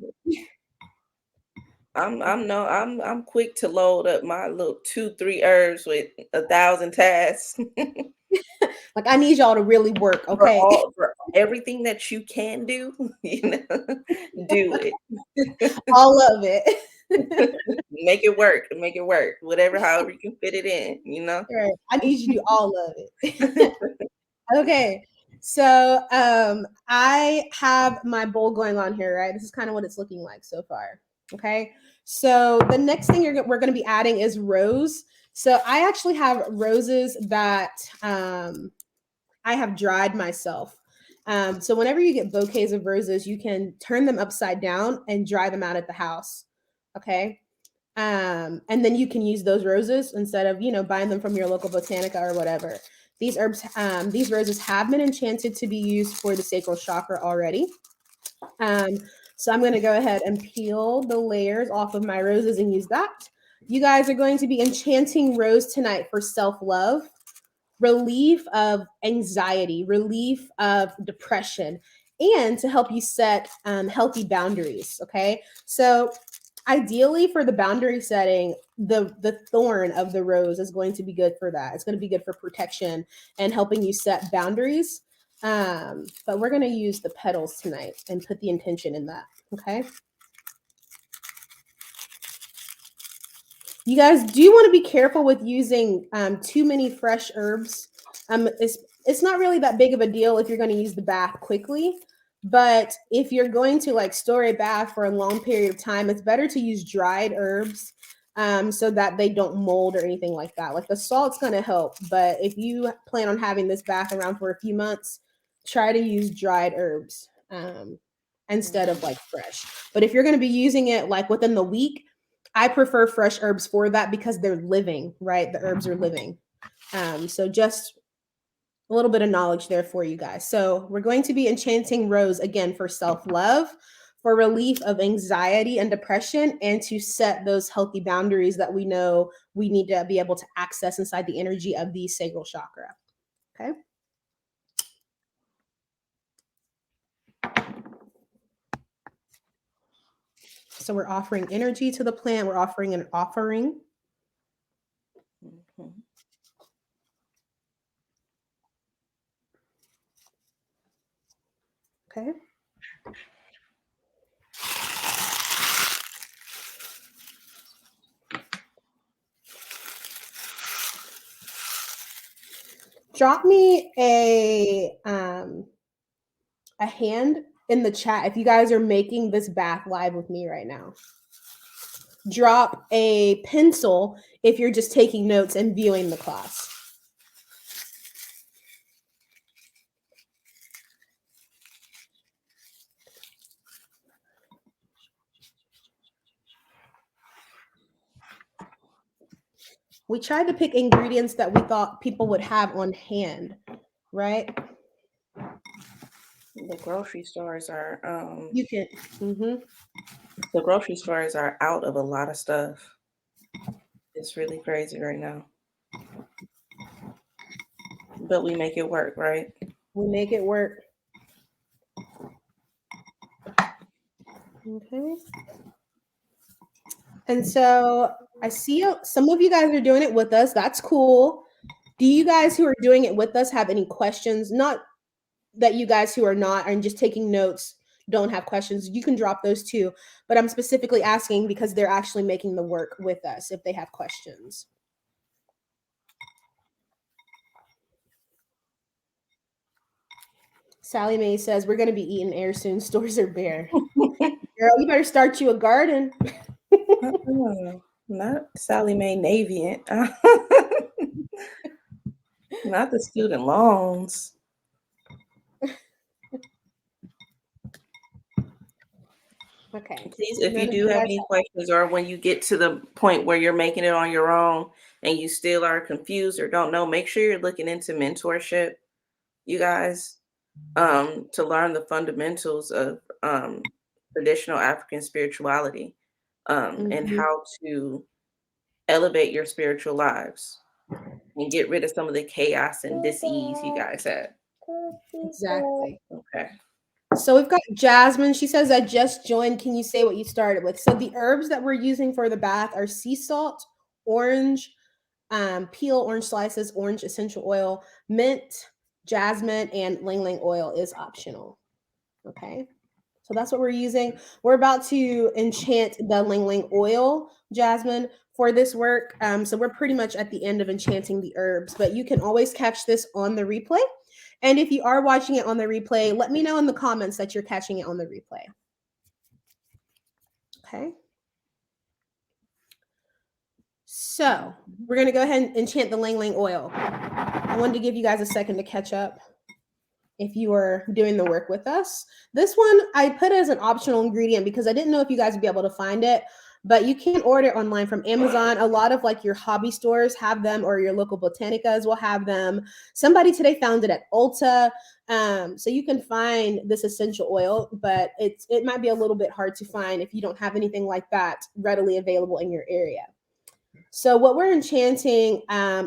I'm quick to load up my little 2, 3 herbs with 1,000 tasks. like I need y'all to really work, okay? For everything that you can do, do it. All of it. Make it work. Make it work. Whatever, however you can fit it in. Right. I need you to do all of it. Okay. So I have my bowl going on here, right? This is kind of what it's looking like so far. Okay. So the next thing we're going to be adding is rose. So I actually have roses that I have dried myself. So whenever you get bouquets of roses, you can turn them upside down and dry them out at the house. Okay. And then you can use those roses instead of buying them from your local botanica or whatever. These roses have been enchanted to be used for the sacral chakra already. So I'm going to go ahead and peel the layers off of my roses and use that. You guys are going to be enchanting rose tonight for self-love, relief of anxiety, relief of depression, and to help you set healthy boundaries. Okay. So ideally for the boundary setting, the thorn of the rose is going to be good for that. It's going to be good for protection and helping you set boundaries. But we're going to use the petals tonight and put the intention in that. Okay. You guys do want to be careful with using too many fresh herbs. It's not really that big of a deal if you're going to use the bath quickly, but if you're going to like store a bath for a long period of time, it's better to use dried herbs so that they don't mold or anything like that. Like the salt's going to help, but if you plan on having this bath around for a few months, try to use dried herbs instead of like fresh. But if you're going to be using it like within the week, I prefer fresh herbs for that because they're living, right? The herbs are living. So just a little bit of knowledge there for you guys. So we're going to be enchanting rose again for self-love, for relief of anxiety and depression, and to set those healthy boundaries that we know we need to be able to access inside the energy of the sacral chakra. Okay. So we're offering energy to the plant. We're offering an offering. Mm-hmm. Okay. Drop me a hand in the chat if you guys are making this bath live with me right now. Drop a pencil if you're just taking notes and viewing the class. We tried to pick ingredients that we thought people would have on hand, right? The grocery stores are You can. the grocery stores are out of a lot of stuff. It's really crazy right now. But we make it work, right? We make it work. Okay. And so I see some of you guys are doing it with us. That's cool. Do you guys who are doing it with us have any questions? Not that you guys who are not and just taking notes don't have questions. You can drop those too. But I'm specifically asking because they're actually making the work with us if they have questions. Sally Mae says, we're going to be eating air soon. Stores are bare. Girl, you better start you a garden. Not Sally Mae Navient. Not the student loans. Okay. Please, if you do have any questions or when you get to the point where you're making it on your own and you still are confused or don't know, make sure you're looking into mentorship, you guys, to learn the fundamentals of traditional African spirituality and how to elevate your spiritual lives and get rid of some of the chaos and dis-ease you guys had. Exactly. Okay. So we've got Jasmine. She says, I just joined. Can you say what you started with? So the herbs that we're using for the bath are sea salt, orange, peel, orange slices, orange essential oil, mint, jasmine, and ling ling oil is optional. Okay. So that's what we're using. We're about to enchant the ling ling oil, Jasmine, for this work. So we're pretty much at the end of enchanting the herbs, but you can always catch this on the replay. And if you are watching it on the replay, let me know in the comments that you're catching it on the replay. Okay. So we're going to go ahead and enchant the ling ling oil. I wanted to give you guys a second to catch up if you are doing the work with us. This one I put as an optional ingredient because I didn't know if you guys would be able to find it, but you can order it online from Amazon. A lot of like your hobby stores have them or your local botanicas will have them. Somebody today found it at Ulta. So you can find this essential oil, but it might be a little bit hard to find if you don't have anything like that readily available in your area. So what we're enchanting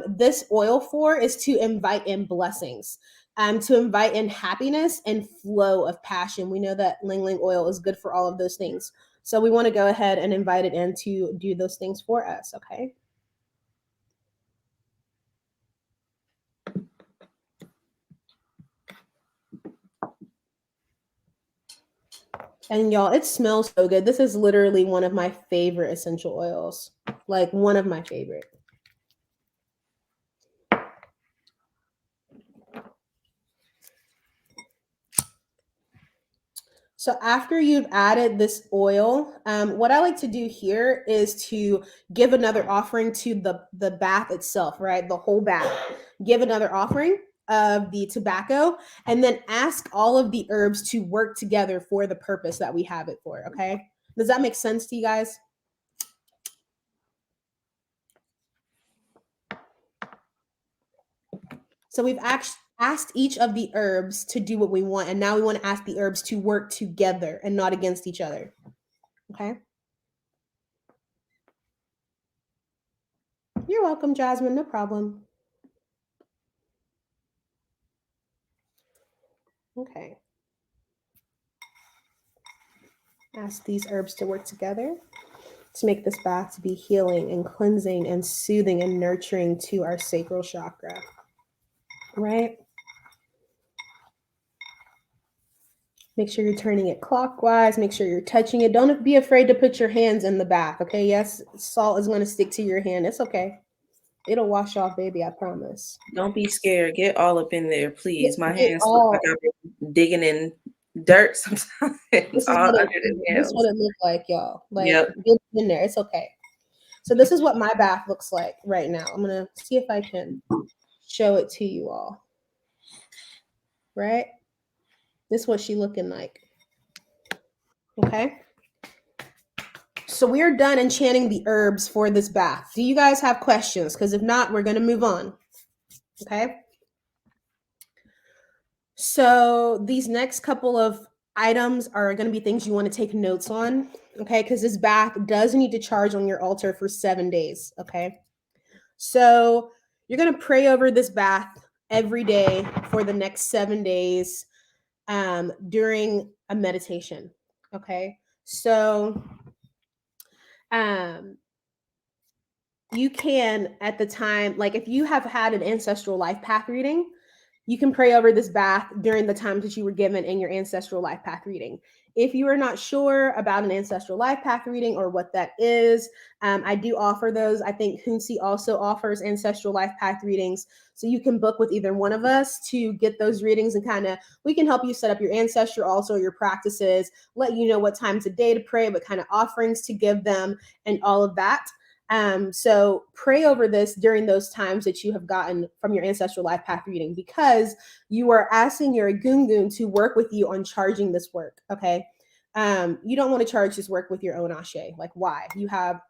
this oil for is to invite in blessings, to invite in happiness and flow of passion. We know that ling ling oil is good for all of those things. So we want to go ahead and invite it in to do those things for us, okay? And y'all, it smells so good. This is literally one of my favorite essential oils. like one of my favorite. So after you've added this oil, what I like to do here is to give another offering to the bath itself, right? The whole bath. Give another offering of the tobacco, and then ask all of the herbs to work together for the purpose that we have it for, okay? Does that make sense to you guys? So we've asked each of the herbs to do what we want, and now we want to ask the herbs to work together and not against each other. Okay? You're welcome, Jasmine. No problem. Okay. Ask these herbs to work together to make this bath to be healing and cleansing and soothing and nurturing to our sacral chakra. Right? Make sure you're turning it clockwise. Make sure you're touching it. Don't be afraid to put your hands in the bath, okay? Yes, salt is going to stick to your hand. It's okay. It'll wash off, baby, I promise. Don't be scared. Get all up in there, please. My Get hands look all, like I've been digging in dirt sometimes. this is All what under it, the this is nails. what it looked like, y'all. Like, Yep. get in there. It's okay. So this is what my bath looks like right now. I'm going to see if I can show it to you all. Right? This is what she looking like. Okay. So we're done enchanting the herbs for this bath. Do you guys have questions? Because if not, we're going to move on. Okay. So these next couple of items are going to be things you want to take notes on. Okay. Because this bath does need to charge on your altar for 7 days. Okay. So you're going to pray over this bath every day for the next 7 days during a meditation. Okay. So you can, at the time, like if you have had an ancestral life path reading, you can pray over this bath during the times that you were given in your ancestral life path reading. If you are not sure about an ancestral life path reading or what that is, I do offer those. I think Hounsi also offers ancestral life path readings. So you can book with either one of us to get those readings, and we can help you set up your ancestral altar, your practices, let you know what times of day to pray, what kind of offerings to give them, and all of that. So pray over this during those times that you have gotten from your ancestral life path reading, because you are asking your Gungun to work with you on charging this work. Okay. You don't want to charge this work with your own ashe. Like, why? You have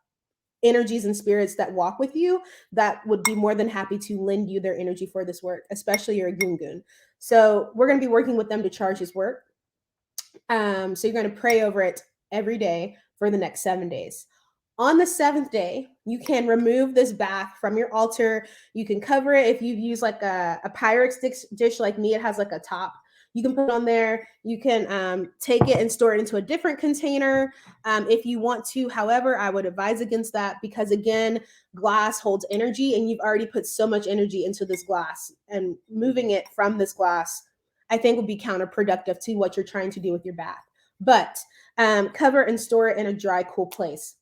energies and spirits that walk with you that would be more than happy to lend you their energy for this work, especially your Gungun. So we're going to be working with them to charge this work. So you're going to pray over it every day for the next 7 days. On the 7th day, you can remove this bath from your altar. You can cover it. If you've used like a Pyrex dish like me, it has like a top. You can put it on there. You can take it and store it into a different container if you want to. However, I would advise against that, because again, glass holds energy, and you've already put so much energy into this glass, and moving it from this glass, I think, would be counterproductive to what you're trying to do with your bath. But cover and store it in a dry, cool place.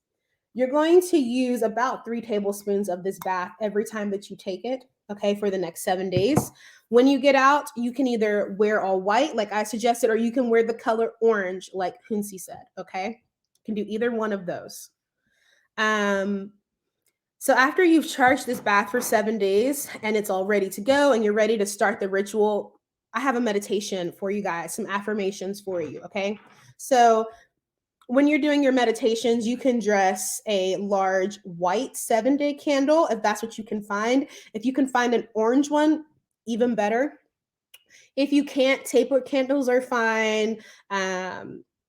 You're going to use about 3 tablespoons of this bath every time that you take it, okay, for the next 7 days. When you get out, you can either wear all white, like I suggested, or you can wear the color orange, like Hounsi said, okay? You can do either one of those. So after you've charged this bath for 7 days and it's all ready to go and you're ready to start the ritual, I have a meditation for you guys, some affirmations for you, okay? So when you're doing your meditations, you can dress a large white 7-day candle if that's what you can find. If you can find an orange one, even better. If you can't, tapered candles are fine.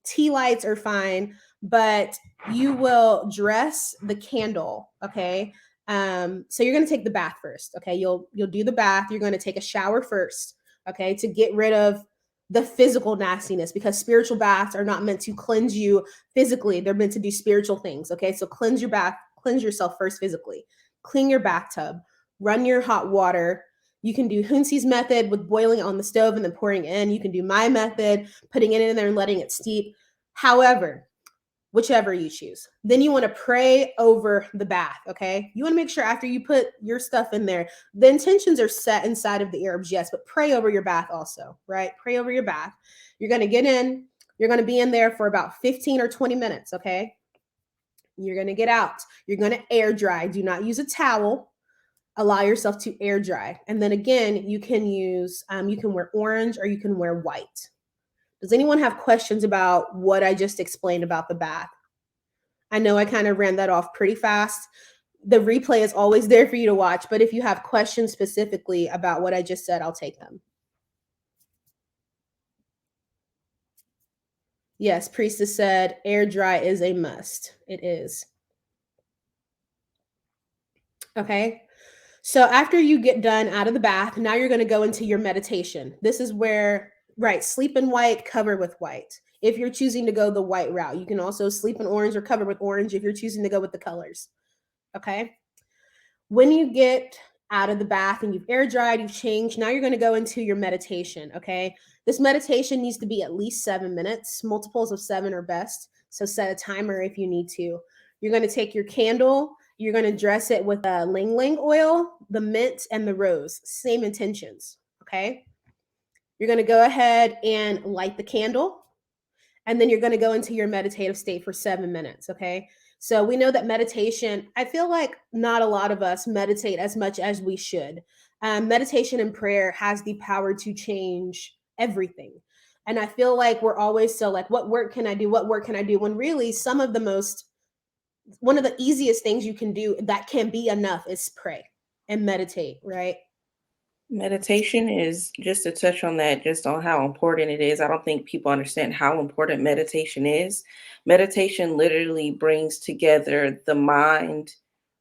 Tea lights are fine, but you will dress the candle, okay? So you're going to take the bath first, okay? You'll do the bath. You're going to take a shower first, okay, to get rid of the physical nastiness, because spiritual baths are not meant to cleanse you physically. They're meant to do spiritual things, okay? So cleanse your bath, cleanse yourself first physically. Clean your bathtub, run your hot water. You can do Hounsi's method with boiling it on the stove and then pouring it in. You can do my method, putting it in there and letting it steep. However, whichever you choose. Then you want to pray over the bath, okay? You want to make sure after you put your stuff in there, the intentions are set inside of the herbs, yes, but pray over your bath also, right? Pray over your bath. You're going to get in, you're going to be in there for about 15 or 20 minutes, okay? You're going to get out. You're going to air dry. Do not use a towel. Allow yourself to air dry. And then again, you can wear orange or you can wear white. Does anyone have questions about what I just explained about the bath? I know I kind of ran that off pretty fast. The replay is always there for you to watch, but if you have questions specifically about what I just said, I'll take them. Yes, Priestess said air dry is a must. It is. Okay. So after you get done out of the bath, now you're going to go into your meditation. This is where, right, sleep in white, cover with white. If you're choosing to go the white route, you can also sleep in orange or cover with orange if you're choosing to go with the colors. Okay. When you get out of the bath and you've air dried, you've changed, now you're going to go into your meditation. Okay. This meditation needs to be at least 7 minutes. Multiples of 7 are best. So set a timer if you need to. You're going to take your candle. You're going to dress it with a ling ling oil, the mint, and the rose. Same intentions. Okay. You're going to go ahead and light the candle. And then you're going to go into your meditative state for 7 minutes. Okay. So we know that meditation, I feel like not a lot of us meditate as much as we should. Meditation and prayer has the power to change everything. And I feel like we're always so like, what work can I do? What work can I do? When really one of the easiest things you can do that can be enough is pray and meditate, right? Meditation is just to touch on that, just on how important it is. I don't think people understand how important meditation is. Meditation literally brings together the mind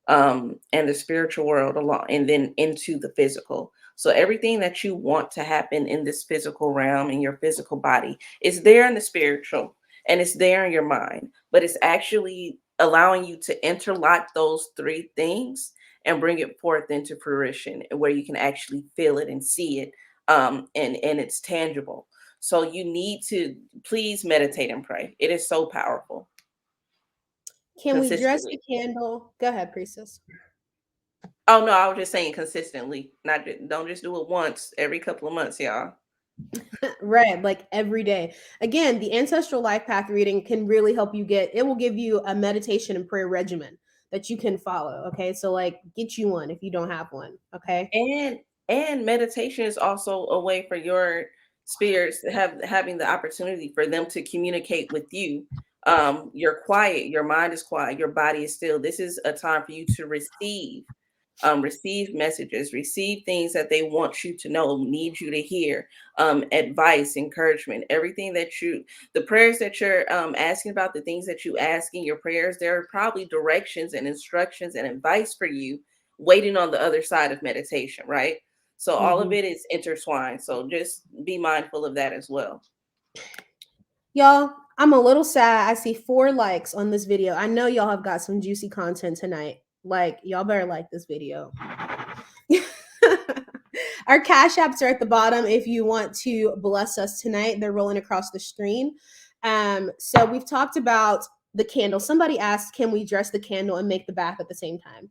and the spiritual world along and then into the physical. So everything that you want to happen in this physical realm, in your physical body, is there in the spiritual and it's there in your mind, but it's actually allowing you to interlock those three things and bring it forth into fruition where you can actually feel it and see it, and it's tangible. So you need to please meditate and pray. It is so powerful. Can we dress the Consistently. candle? Go ahead, Priestess. Oh no, I was just saying consistently. Not don't just do it once every couple of months, y'all. Right, like every day. Again, the ancestral life path reading can really help you it will give you a meditation and prayer regimen that you can follow. Okay. So like get you one if you don't have one. Okay. And meditation is also a way for your spirits to having the opportunity for them to communicate with you. You're quiet, your mind is quiet, your body is still. This is a time for you to receive messages, receive things that they want you to know, need you to hear, advice, encouragement, everything the prayers that you're asking about, the things that you ask in your prayers, there are probably directions and instructions and advice for you waiting on the other side of meditation, right? So all of Hmm. it is intertwined. So just be mindful of that as well. Y'all, I'm a little sad. I see 4 likes on this video. I know y'all have got some juicy content tonight. Like, y'all better like this video. Our cash apps are at the bottom if you want to bless us tonight. They're rolling across the screen. So we've talked about the candle. Somebody asked, can we dress the candle and make the bath at the same time?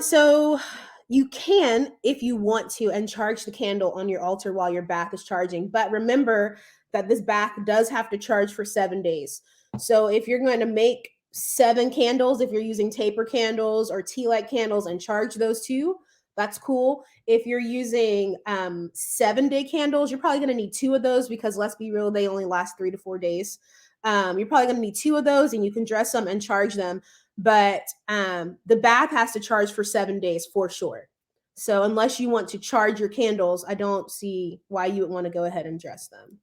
So you can if you want to and charge the candle on your altar while your bath is charging. But remember that this bath does have to charge for 7 days. So if you're going to make 7 candles, if you're using taper candles or tea light candles and charge those 2, that's cool. If you're using 7-day candles, you're probably going to need 2 of those because let's be real, they only last 3 to 4 days. You're probably going to need 2 of those and you can dress them and charge them. But the bath has to charge for 7 days for sure. So unless you want to charge your candles, I don't see why you would want to go ahead and dress them.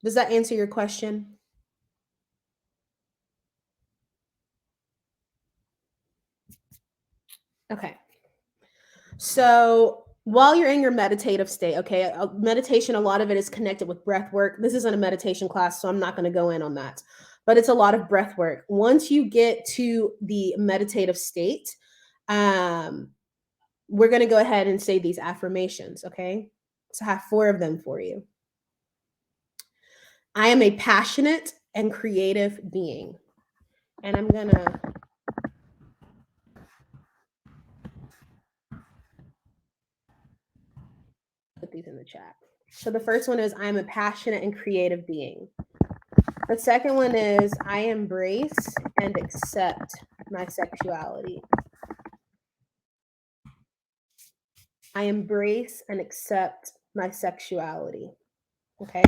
Does that answer your question? Okay. So while you're in your meditative state, okay, meditation, a lot of it is connected with breath work. This isn't a meditation class, so I'm not going to go in on that. But it's a lot of breath work. Once you get to the meditative state, we're going to go ahead and say these affirmations, okay? So I have 4 of them for you. I am a passionate and creative being. And I'm going to put these in the chat. So the first one is I am a passionate and creative being. The second one is I embrace and accept my sexuality. I embrace and accept my sexuality. Okay.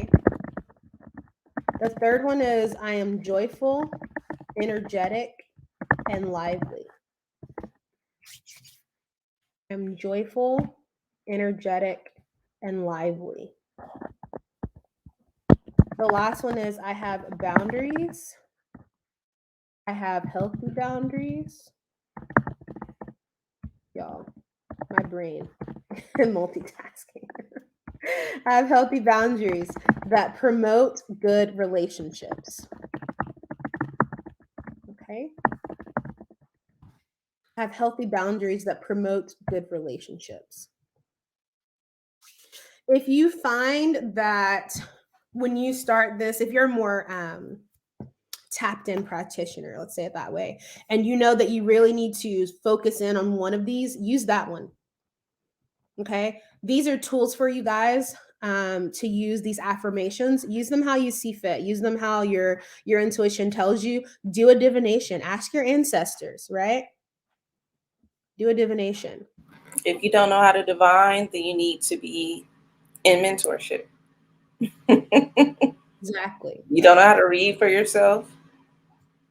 The third one is I am joyful, energetic, and lively. I'm joyful, energetic, and lively. The last one is I have boundaries. I have healthy boundaries. Y'all, my brain and multitasking. I have healthy boundaries that promote good relationships. Okay. I have healthy boundaries that promote good relationships. If you find that when you start this, if you're more tapped in practitioner, let's say it that way, and you know that you really need to focus in on one of these, use that one. Okay. These are tools for you guys to use these affirmations. Use them how you see fit. Use them how your intuition tells you. Do a divination. Ask your ancestors, right? Do a divination. If you don't know how to divine, then you need to be in mentorship. Exactly. You don't know how to read for yourself,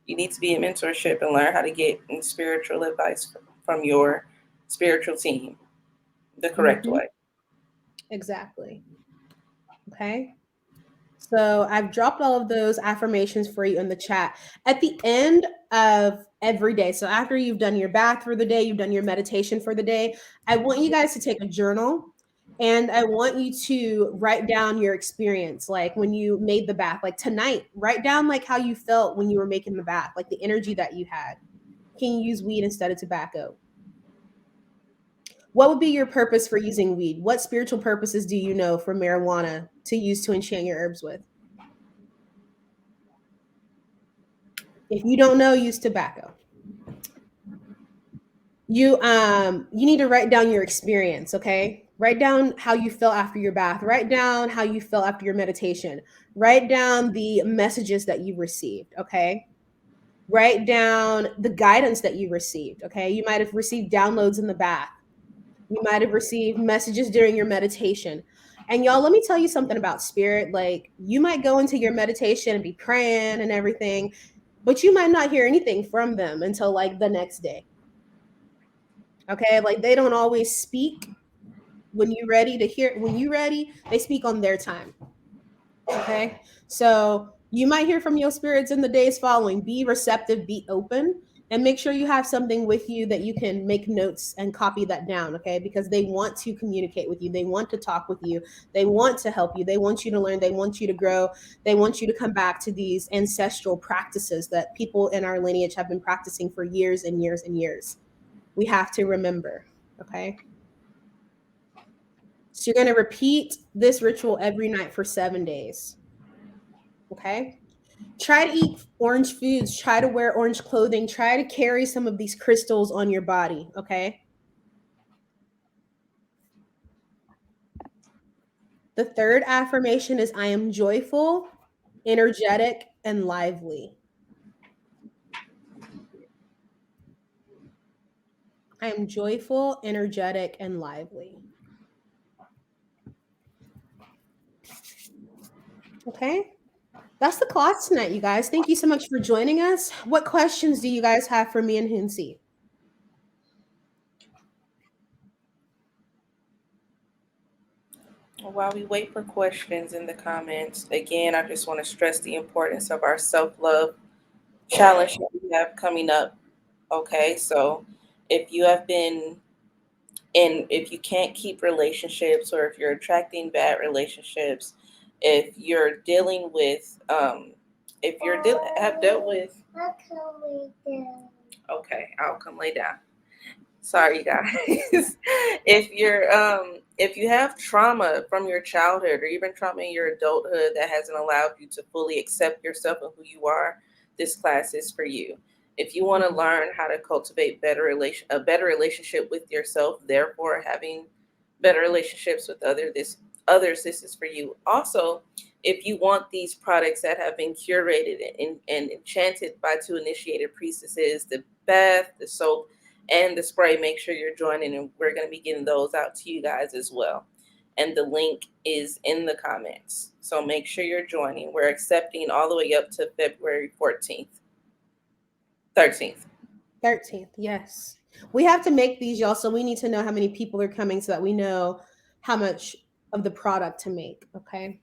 you need to be in mentorship and learn how to get spiritual advice from your spiritual team the correct way. Exactly. Okay. So I've dropped all of those affirmations for you in the chat at the end of every day. So after you've done your bath for the day, you've done your meditation for the day, I want you guys to take a journal and I want you to write down your experience. Like when you made the bath, like tonight, write down like how you felt when you were making the bath, like the energy that you had. Can you use weed instead of tobacco? What would be your purpose for using weed? What spiritual purposes do you know for marijuana to use to enchant your herbs with? If you don't know, use tobacco. You need to write down your experience, okay? Write down how you felt after your bath. Write down how you felt after your meditation. Write down the messages that you received, okay? Write down the guidance that you received, okay? You might have received downloads in the bath. You might have received messages during your meditation. And y'all, let me tell you something about spirit. Like, you might go into your meditation and be praying and everything, but you might not hear anything from them until like the next day. Okay, like they don't always speak when you're ready to hear. When you're ready, they speak on their time. Okay, so you might hear from your spirits in the days following. Be receptive, be open, and make sure you have something with you that you can make notes and copy that down. Okay, because they want to communicate with you, they want to talk with you, they want to help you, they want you to learn, they want you to grow, they want you to come back to these ancestral practices that people in our lineage have been practicing for years and years and years. We have to remember. Okay. So you're going to repeat this ritual every night for 7 days. Okay. Try to eat orange foods. Try to wear orange clothing. Try to carry some of these crystals on your body. Okay. The third affirmation is I am joyful, energetic, and lively. I am joyful, energetic, and lively. Okay. That's the class tonight, you guys. Thank you so much for joining us. What questions do you guys have for me and Hounsi? While we wait for questions in the comments, again, I just want to stress the importance of our self-love challenge that we have coming up. Okay, so if you have been if you can't keep relationships, or if you're attracting bad relationships, if you're dealing with if you're have dealt with, okay, I'll come lay down. Sorry, guys. If you're if you have trauma from your childhood or even trauma in your adulthood that hasn't allowed you to fully accept yourself and who you are, this class is for you. If you want to learn how to cultivate a better relationship with yourself, therefore having better relationships with others, this is for you. Also, if you want these products that have been curated and enchanted by two initiated priestesses, the bath, the soap, and the spray, make sure you're joining, and we're going to be getting those out to you guys as well. And the link is in the comments. So make sure you're joining. We're accepting all the way up to February 14th. 13th. 13th, yes. We have to make these, y'all, so we need to know how many people are coming so that we know how much of the product to make, okay?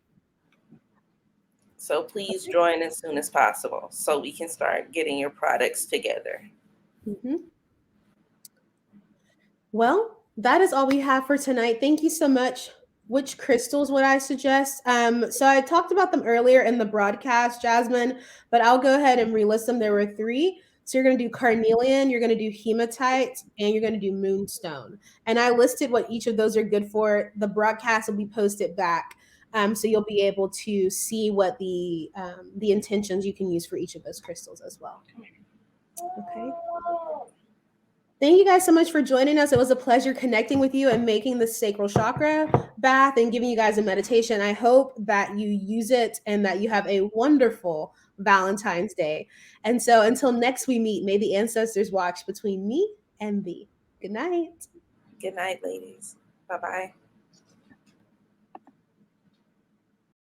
So please join as soon as possible so we can start getting your products together. Mm-hmm. Well, that is all we have for tonight. Thank you so much. Which crystals would I suggest? So I talked about them earlier in the broadcast, Jasmine, but I'll go ahead and relist them. There were 3. So you're going to do carnelian, you're going to do hematite, and you're going to do moonstone. And I listed what each of those are good for. The broadcast will be posted back, so you'll be able to see what the intentions you can use for each of those crystals as well. Okay. Thank you guys so much for joining us. It was a pleasure connecting with you and making the sacral chakra bath and giving you guys a meditation. I hope that you use it and that you have a wonderful Valentine's Day. And so until next we meet, may the ancestors watch between me and thee. Good night. Good night, ladies. Bye-bye.